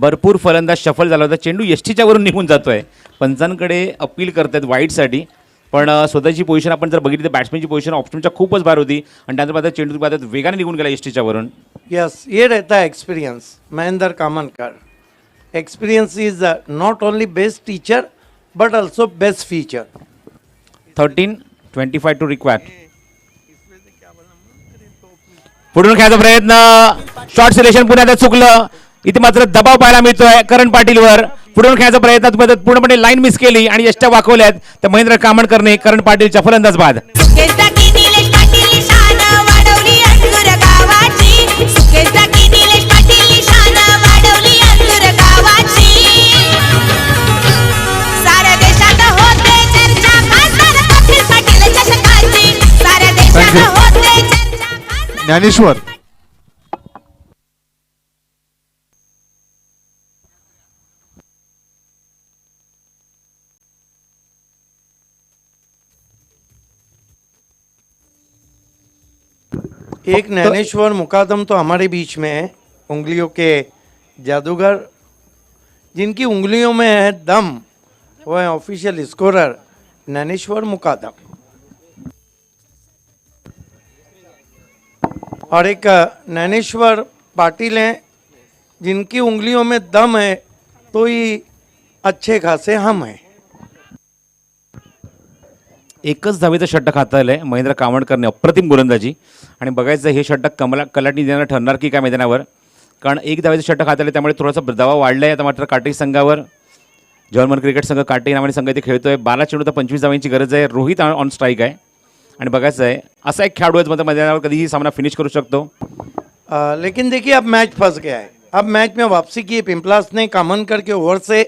भरपूर फलंदाज शफल झाला होता. चेंडू यष्टीच्या वरून निघून जातोय. पंचांकडे अपील करतायत वाईटसाठी, पण स्वतःची पोझिशन आपण जर बघितली तर बॅट्समॅनची पोझिशन ऑप्शनच्या खूपच बार होती आणि त्यानंतर मात्र चेंडू मात्र वेगाने निघून गेला यष्टीच्या वरून.
यस, ये रहता है experience. Mahendra Kamankar, experience is not only best teacher but also best feature.
13-25 to required. पुढून खेळायचा प्रयत्न, शॉर्ट सिलेक्शन पुन्हा चुकलं. इथे मात्र दबाव पाहायला मिळतोय करण पाटीलवर. पुढून खेळायचा प्रयत्न पूर्णपणे लाईन मिस केली आणि यष्ट्या वाकवल्यात तर महेंद्र कामणकरने करण पाटीलच्या फलंदाज बाद.
सुकेश टाकी निलेश पाटील शान वाढवली अंधुर गावाची. सुकेश टाकी निलेश पाटील शान वाढवली अंधुर गावाची. साऱ्या देशात होते चर्चा खासदार कपिल पाटील चषकाची. साऱ्या देशात होते चर्चा खासदार
ज्ञानेश्वर.
एक ज्ञानेश्वर मुकादम तो हमारे बीच में है, उंगलियों के जादूगर, जिनकी उंगलियों में है दम, वो है ऑफिशियल स्कोरर ज्ञानेश्वर मुकादम. और एक ज्ञानेश्वर पाटिल हैं जिनकी उंगलियों में दम है तो ही अच्छे खासे हम हैं.
एकच धावेचं षटक हाताळलंय महेंद्र कामणकरने. अप्रतिम गोलंदाजी. आणि बघायचं हे षटक कलाटणी देणार ठरणार की काय मैदानावर, कारण एक धावेचं षटक हाताळले त्यामुळे थोडासा दबाव वाढला आहे आता मात्र काटे संघावर. जर्मन क्रिकेट संघ काटे नावाने संघ इथे खेळतोय. 12 चेंडू तर 25 धावांची गरज आहे. रोहित ऑन स्ट्राईक आहे आणि बघायचं आहे असा एक खेळाडू आहे मैदानावर कधीही सामना फिनिश करू शकतो.
लेकिन देखिए अब मैच फंस गया है. अब मैच में वापसी की पिंपलास ने कामनकर के ओवर से.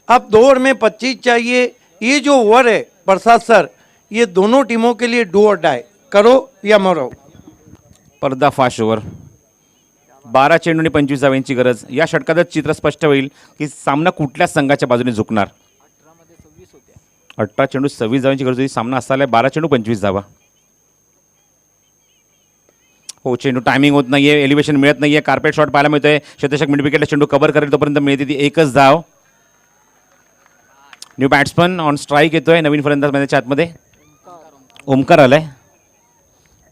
अब 2 ओवर में 25 चाहिए. ये जो ओवर है प्रसाद सर, ये दोनों टीमों के लिए डू और डाई, करो या मरो.
पर्दाफाश ओव्हर. 12 चेंडू आणि 25 धावांची गरज. या षटकातच चित्र स्पष्ट होईल की सामना कुठल्या संघाच्या बाजूने झुकणार. 18 चेंडू 26 धावांची गरज होती. सामना असायला 12 चेंडू 25 धावा. हो, चेंडू टायमिंग होत नाहीये, एलिव्हेशन मिळत नाहीये. कार्पेट शॉट पाहायला मिळतोय. शतशक मिड विकेटला चेंडू कव्हर करेल तोपर्यंत मिळते ती एकच धाव. न्यू बॅट्समन ऑन स्ट्राईक येतोय. नवीन फलंदाज मैदानाच्या आतमध्ये ओमकार आलाय.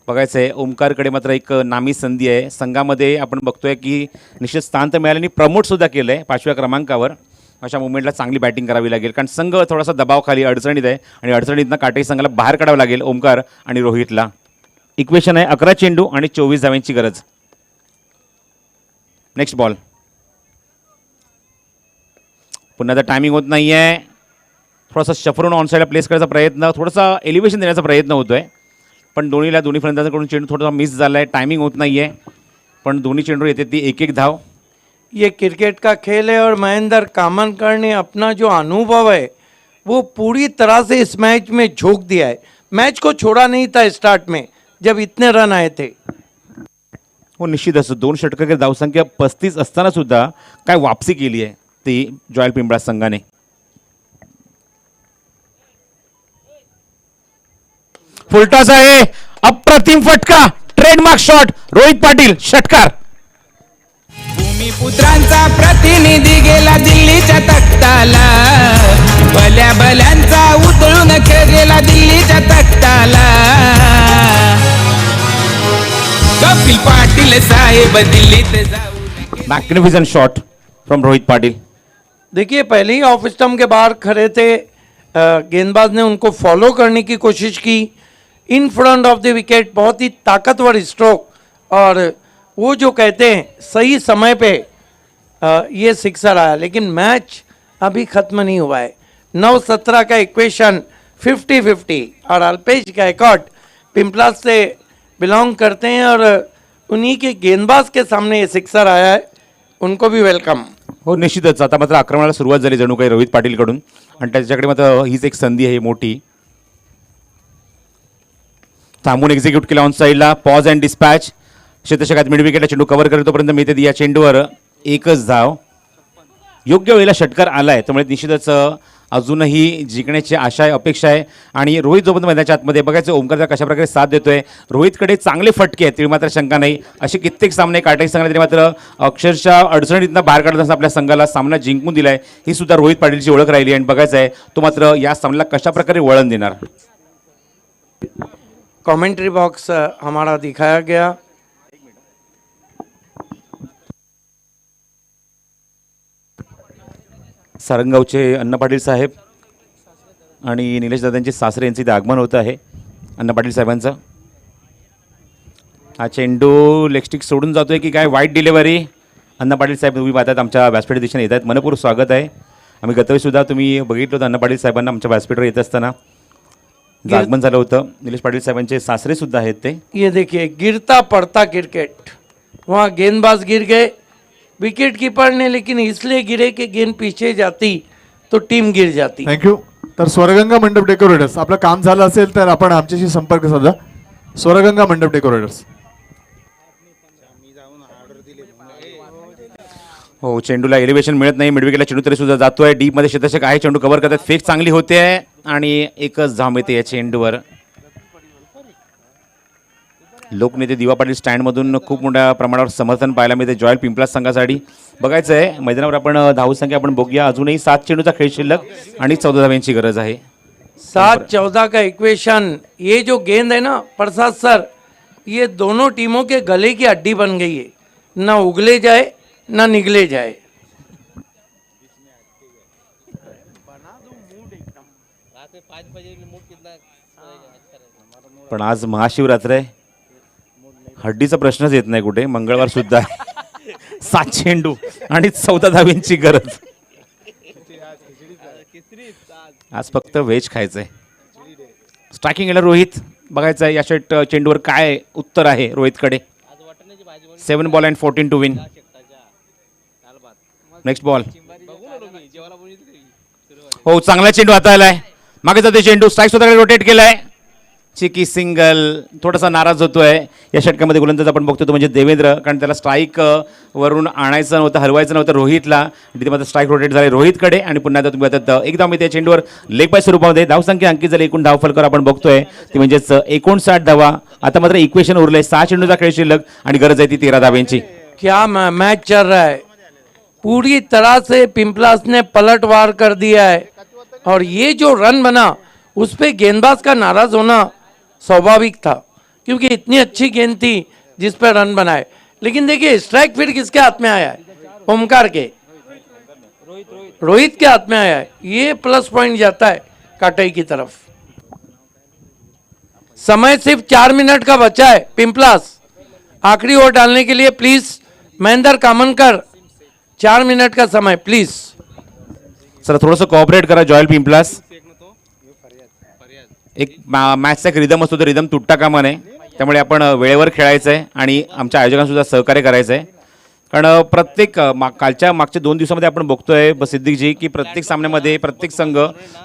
बघायचं आहे ओमकारकडे मात्र एक नामी संधी आहे. संघामध्ये आपण बघतोय की निश्चित स्थान तर मिळाल्याने प्रमोटसुद्धा केलं आहे 5व्या क्रमांकावर. अशा मुवमेंटला चांगली बॅटिंग करावी लागेल कारण संघ थोडासा दबावाखाली अडचणीत आहे आणि अडचणीतनं काटे संघाला बाहेर काढावं लागेल ओमकार आणि रोहितला. इक्वेशन आहे 11 चेंडू आणि 24 धावांची गरज. Next ball. पुन्हा तर टायमिंग होत नाही आहे. थोडासा शफरून ऑनसाईडला प्लेस करायचा प्रयत्न, थोडासा एलिव्हेशन देण्याचा प्रयत्न होतो आहे पण दोन्ही फलंदाजांकडून चेंडू थोडासा मिस झाला आहे. टायमिंग होत नाही आहे पण दोन्ही चेंडू येते ती एक एक धाव.
ये क्रिकेट का खेल है और महेंद्र कामनकर ने अपना जो अनुभव है वो पूरी तरह से इस मैच में झोंक दिया है. मैच को छोड़ा नहीं था स्टार्ट में जब इतने रन आए थे.
हो, निश्चितच 2 षटकांची धावसंख्या 35 असताना सुद्धा काय वापसी केली आहे ती जॉयल पिंपळा संघाने. फुलटॉस आहे. अप्रतिम फटका. Trademark shot. रोहित पाटील षटकार.
भूमिपुत्रांचा प्रतिनिधी गेला दिल्लीच्या तख्ताला. भल्या भल्यांचा उतळून खेळ गेला दिल्लीच्या तख्ताला. कपिल पाटील साहेब दिल्लीत जाऊ.
Magnificent shot from Rohit Patil.
देखिए पहले ही ऑफ स्टंप के बाहर खड़े थे. गेंदबाज ने उनको फॉलो करने की कोशिश की. In front of the wicket बहुत ही ताकतवर स्ट्रोक और वो जो कहते हैं सही समय पे ये सिक्सर आया. लेकिन मैच अभी ख़त्म नहीं हुआ है. 9-17 का इक्वेशन 50-50 और अल्पेश गायकवाड पिंपलास से बिलोंग करते हैं और उन्हीं के गेंदबाज के सामने ये सिक्सर आया है. उनको भी वेलकम.
हो, निश्चितच आता मात्र आक्रमणाला सुरुवात झाली जणू काही रोहित पाटीलकडून आणि त्याच्याकडे मात्र हीच एक संधी आहे मोठी. थांबून एक्झिक्यूट केला ऑन साईडला. Pause and dispatch. शतशकात मिड विकेटला चेंडू कव्हर करेल तोपर्यंत मिळते या चेंडूवर एकच धाव. योग्य वेळेला षटकार आलाय त्यामुळे निश्चितच अजूनही जिंकण्याची आशा आहे, अपेक्षा आहे. आणि रोहित जोपर्यंत मैदानाच्या आतमध्ये बघायचं ओमकारचा कशा प्रकारे साथ देतोय. रोहितकडे चांगले फटके आहेत, तरी मात्र शंका नाही. असे कित्येक सामने काटाई संघाने तरी मात्र अक्षरशः अडचणीतनं बाहेर काढत असताना आपल्या संघाला सामना जिंकून दिलाय. ही सुद्धा रोहित पाटीलची ओळख राहिली आणि बघायचं आहे तो मात्र या सामन्याला कशा प्रकारे वळण देणार.
कमेंट्री बॉक्स हमारा दिखाया गया.
सारंगावचे अण्णा पाटील साहेब आणि निलेश दादांचे सासरे यांचे इथे आगमन होतं आहे अण्णा पाटील साहेबांचं. हा चेंडू लेगस्टिक सोडून जातोय की काय, वाईट डिलिव्हरी. अण्णा पाटील साहेब तुम्ही पाहतात आमच्या व्यासपीठ दिशेने येत आहेत, मनपूर्वक स्वागत आहे. आम्ही गतवेळीसुद्धा तुम्ही बघितलं होतं अण्णा पाटील साहेबांना आमच्या व्यासपीठवर येत असताना आगमन झालं होतं. निलेश पाटील साहेबांचे सासरे सुद्धा आहेत ते.
ये देखिए गिरता पड़ता क्रिकेट, वहाँ गेंदबाज गिर गए, विकेट कीपर ने लेकिन इसलिए गिरे कि गेंद पीछे जाती तो टीम गिर जाती.
थँक्यू. तर स्वरगंगा मंडप डेकोरेटर्स, आपलं काम झालं असेल तर आपण आमच्याशी संपर्क साधा. स्वरगंगा मंडप डेकोरेटर्स.
हो, चेंडूला एलिव्हेशन मिळत नाही. मिडविकेटला चेंडू तरी सुद्धा जातोय. डीपमध्ये क्षेत्ररक्षक आहे, चेंडू कव्हर करतात. फेक चांगली होते आहे आणि एकच धाव येते या चेंडूवर. लोकनेते दिवा पाटील स्टँडमधून खूप मोठ्या प्रमाणावर समर्थन पाहायला मिळते जॉयल पिंपलास संघासाठी. बघायचं आहे मैदानावर आपण धावसंख्या आपण बघूया. अजूनही 7 चेंडूचा खेळ शिल्लक आणि 14 धाव्यांची गरज आहे.
7-14 का इक्वेशन. ये जो गेंद है ना प्रसाद सर, ये दोनों टीमों के गले की हड्डी बन गई है, ना उगले जाए ना निगले जाए.
पण आज महाशिवरात्र आहे, हड्डीचा प्रश्नच येत नाही कुठे. मंगळवार सुद्धा आहे. 7 चेंडू आणि 14 धाव्यांची गरज. आज फक्त व्हेज खायचंय. स्ट्रायकिंग याला रोहित. बघायचं आहे या शॉट चेंडूवर काय उत्तर आहे रोहितकडे. 7 ball and 14 to win. Next ball. हो, चांगला चेंडू हाताळलाय. मागे जाते चेंडू. स्ट्राईक स्वतःकडे रोटेट केलाय. चिकी सिंगल. थोडासा नाराज होतोय या षटकामध्ये गोलंदाज आपण बघतो तो म्हणजे देवेंद्र, कारण त्याला स्ट्राईक वरून आणायचं नव्हतं, हलवायचं नव्हतं रोहितला. तिथे मात्र स्ट्राईक रोटेट झाले रोहितकडे आणि पुन्हा आता तुम्ही आता एकदा मी त्या चेंडूवर लेग बाय स्वरूपामध्ये धावसंख्या अंकित झाली. एकूण धावफलकर आपण बघतोय ती म्हणजेच 59 धावा. आता मात्र इक्वेशन उरलंय. 6 चेंडूचा खेळ शिल्लक आणि गरज आहे ती 13 धाव्यांची.
क्या मैच चल रहा है, पूरी तरह से पिंपलास ने पलटवार कर दिया है. और ये जो रन बना उस पे गेंदबाज का नाराज होना स्वाभाविक था, क्योंकि इतनी अच्छी गेंद थी जिस पर रन बनाए. लेकिन देखिए स्ट्राइक फिर किसके हाथ में आया है, ओमकार के, रोहित के हाथ में आया है. ये प्लस पॉइंट जाता है काटई की तरफ. समय सिर्फ 4 मिनट का बचा है. पिंपलास आखिरी ओवर डालने के लिए प्लीज महेंद्र कामनकर, 4 मिनट का समय प्लीज.
सर थोडंसं कोऑपरेट करा जॉयल पिंपलास. एक मॅचचा एक रिदम असतो, तर रिदम तुटता कामा नये. त्यामुळे आपण वेळेवर खेळायचं आहे आणि आमच्या आयोजकांसुद्धा सहकार्य करायचं आहे. कारण प्रत्येक मागच्या 2 दिवसामध्ये आपण बघतोय सिद्दीकजी की प्रत्येक सामन्यामध्ये प्रत्येक संघ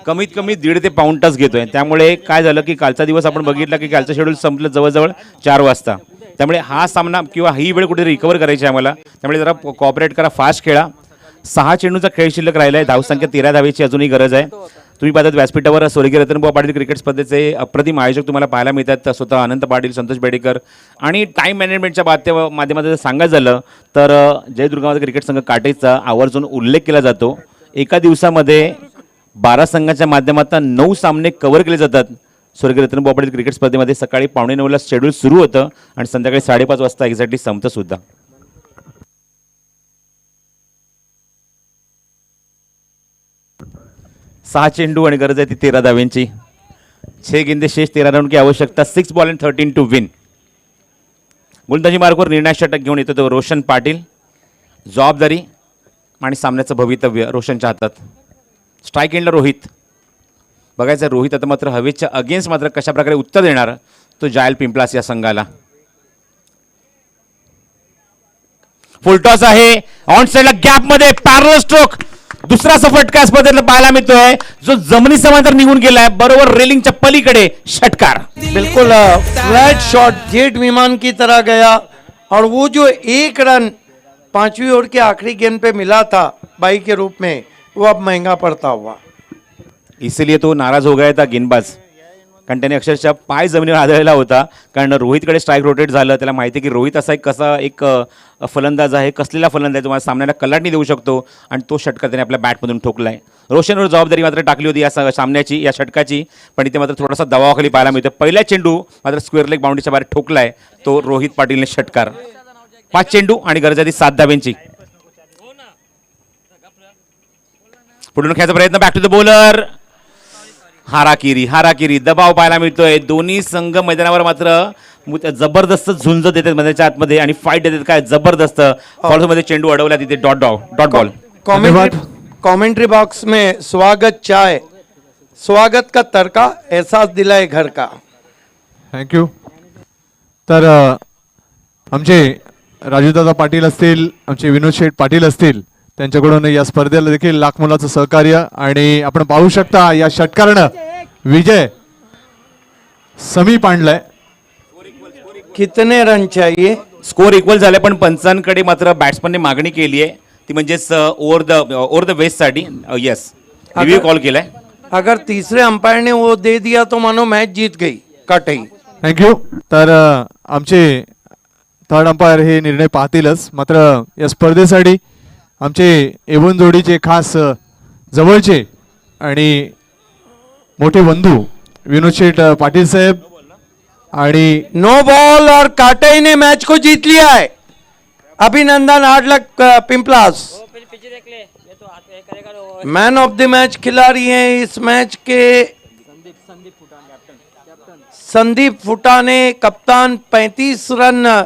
कमीत कमी 1.5 ते पाऊण तास घेतोय. त्यामुळे काय झालं की कालचा दिवस आपण बघितला की कालचं शेड्यूल संपलं जवळजवळ 4 वाजता. त्यामुळे हा सामना किंवा ही वेळ कुठे रिकवर करायची आहे आम्हाला. त्यामुळे जरा कोऑपरेट करा, फास्ट खेळा. 6 चेंडूचा खेळ शिल्लक राहिला आहे. धावसंख्या 13 धावेची अजूनही गरज आहे. तुम्ही पाहतात व्यासपीठावर स्वर्गीय रतनभाऊ पाटील क्रिकेट स्पर्धेचे अप्रतिम आयोजक तुम्हाला पाहायला मिळतात. स्वतः अनंत पाटील, संतोष बेडेकर. आणि टाईम मॅनेजमेंटच्या माध्यमातून सांगायचं झालं तर जयदुर्गामध्ये क्रिकेट संघ काटेचा आवर्जून उल्लेख केला जातो. एका दिवसामध्ये 12 संघाच्या माध्यमातून 9 सामने कव्हर केले जातात. स्वर्गीय रतनभाऊ पाटील क्रिकेट स्पर्धेमध्ये सकाळी 8:45 शेड्यूल सुरू होतं आणि संध्याकाळी 5:30 वाजता एक्झॅक्टली संपतं सुद्धा. 6 चेंडू आणि गरज आहे ती 13 धाव्यांची. 6 गेंदे शेष 13 रन की आवश्यकता. 6 बॉल अँड 13 टू विन. गोलंदाजी मार्गावर निर्णायक षटक घेऊन येतो तो रोशन पाटील. जबाबदारी आणि सामन्याचं भवितव्य रोशनच्या हातात. स्ट्राईक एंडला रोहित. बघायचं रोहित आता मात्र हवेच्या अगेन्स्ट मात्र कशा प्रकारे उत्तर देणार तो जायल पिंपलास या संघाला. फुलटॉस आहे ऑन साइडला गॅपमध्ये पॅरल स्ट्रोक. दुसरा फटका स्पर्धेतला पाहायला मिळतोय जो जमिनी समांतर निघून गेलाय बरोबर रेलिंगच्या पलीकडे. षटकार
बिल्कुल फ्लैट शॉट जेट विमान की तरह गया. और वो जो 1 रन 5वीं ओवर के आखिरी गेंद पे मिला था बाई के रूप में, वो अब महंगा पड़ता हुआ.
इसीलिए तो नाराज हो गया था गेंदबाज, कारण त्याने अक्षरशः पाय जमिनीवर आदळलेला होता. कारण रोहितकडे स्ट्राईक रोटेट झालं. त्याला माहिती आहे की रोहित असा एक फलंदाज आहे, कसलेला फलंदाज आहे, तुम्हाला सामन्याला कलाटणी देऊ शकतो. आणि तो षटकार त्याने आपल्या बॅटमधून ठोकलाय. रोशनवर जबाबदारी मात्र टाकली होती या सामन्याची, या षटकाची, पण इथे मात्र थोडासा दबावाखाली पाहायला मिळतो. पहिला चेंडू मात्र स्क्वेअर लेग बाउंड्रीच्या बाहेर ठोकलाय तो रोहित पाटीलने षटकार. 5 चेंडू आणि गरज आहे 7 धाब्यांची. पुढून खेळायचा प्रयत्न, बॅक टू द बॉलर. हाराकिरी दबाव पाहायला मिळतोय. दोन्ही संघ मैदानावर मात्र जबरदस्त झुंज देतात मैदानाच्या आतमध्ये आणि फाईट देतात. काय जबरदस्त मध्ये चेंडू अडवला तिथे. Dot ball.
कमेंट्री बॉक्स में स्वागत चाय, स्वागत का तड़का, एहसास दिलाए घर का.
थँक्यू. तर आमचे राजूदादा पाटील असतील, आमचे विनोद शेठ पाटील असतील, त्यांच्याकडून या स्पर्धेला देखील लाख मोलाचं सहकार्य. आणि आपण पाहू शकता या षटकारानं विजय समीप आणलाय.
कितने रन चाहिए?
स्कोर इक्वल झाले, पण पंचांकडे मात्र बॅट्समनने मागणी केली आहे, ती म्हणजेच ओव्हर द वेस्ट साठी. यस, रिव्ह्यू कॉल केलाय.
अगर तीसरे अंपायर ने वो दे दिया तो मानो मैच जीत गई काटई.
थँक्यू. तर आमचे थर्ड अंपायर हे निर्णय पाहतीलच. मात्र या स्पर्धेसाठी आमचे एवन जोडीचे खास जवळचे आणि मोठे बंधू विनोद शेठ पाटील साहेब आणि
नो बॉल और काटई ने मैच को जीत लिया है. अभिनंदन, hard luck Pimplas. Man of the match खिलाड़ी हैं इस मैच के संदीप फुटाने, कप्तान. 35 रन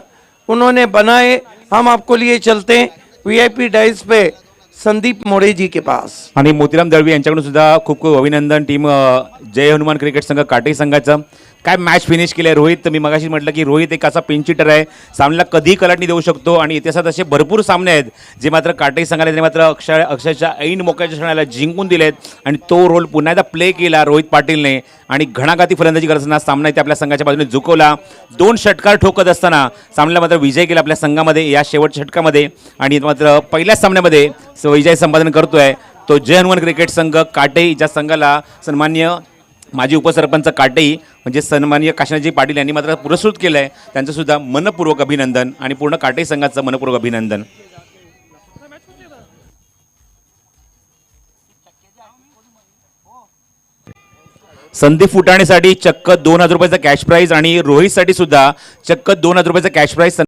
उन्होंने बनाए. हम आपको लिए चलते हैं VIP डाइस पे संदीप मोरे जी के पास.
आणि मोतीराम दळवी यांच्याकडून सुद्धा खूप खूप अभिनंदन. टीम जय हनुमान क्रिकेट संघ काटई संघाचं काय मॅच फिनिश केलंय रोहित. मी मगाशी म्हटलं की रोहित एक असा पिंचिटर आहे, सामन्याला कधीही कलाटणी देऊ शकतो. आणि इतिहासात असे भरपूर सामने आहेत जे मात्र काटई संघाला त्याने मात्र अक्षरशः ऐन मोक्याच्या क्षणाला जिंकून दिलेत. आणि तो रोल पुन्हा एकदा प्ले केला रोहित पाटीलने आणि घणाघाती फलंदाजी करताना सामना इथे आपल्या संघाच्या बाजूने झुकवला. 2 षटकार ठोकत असताना सामन्याला मात्र विजय केला आपल्या संघामध्ये या शेवटच्या षटकामध्ये. आणि मात्र पहिल्याच सामन्यामध्ये विजय संपादन करतोय तो जय हनुमान क्रिकेट संघ काटई, ज्या संघाला सन्मान्य माजी उपसरपंच काटई म्हणजे सन्माननीय काशीनाथजी पाटील यांनी मात्र पुरस्कृत केलं आहे. त्यांचं सुद्धा मनपूर्वक अभिनंदन आणि पूर्ण काटई संघाचं मनपूर्वक अभिनंदन. संदीप फुटाणेसाठी चक्क 2000 रुपयाचा कॅश प्राईज आणि रोहितसाठी सुद्धा चक्क 2000 रुपयाचा कॅश प्राईज.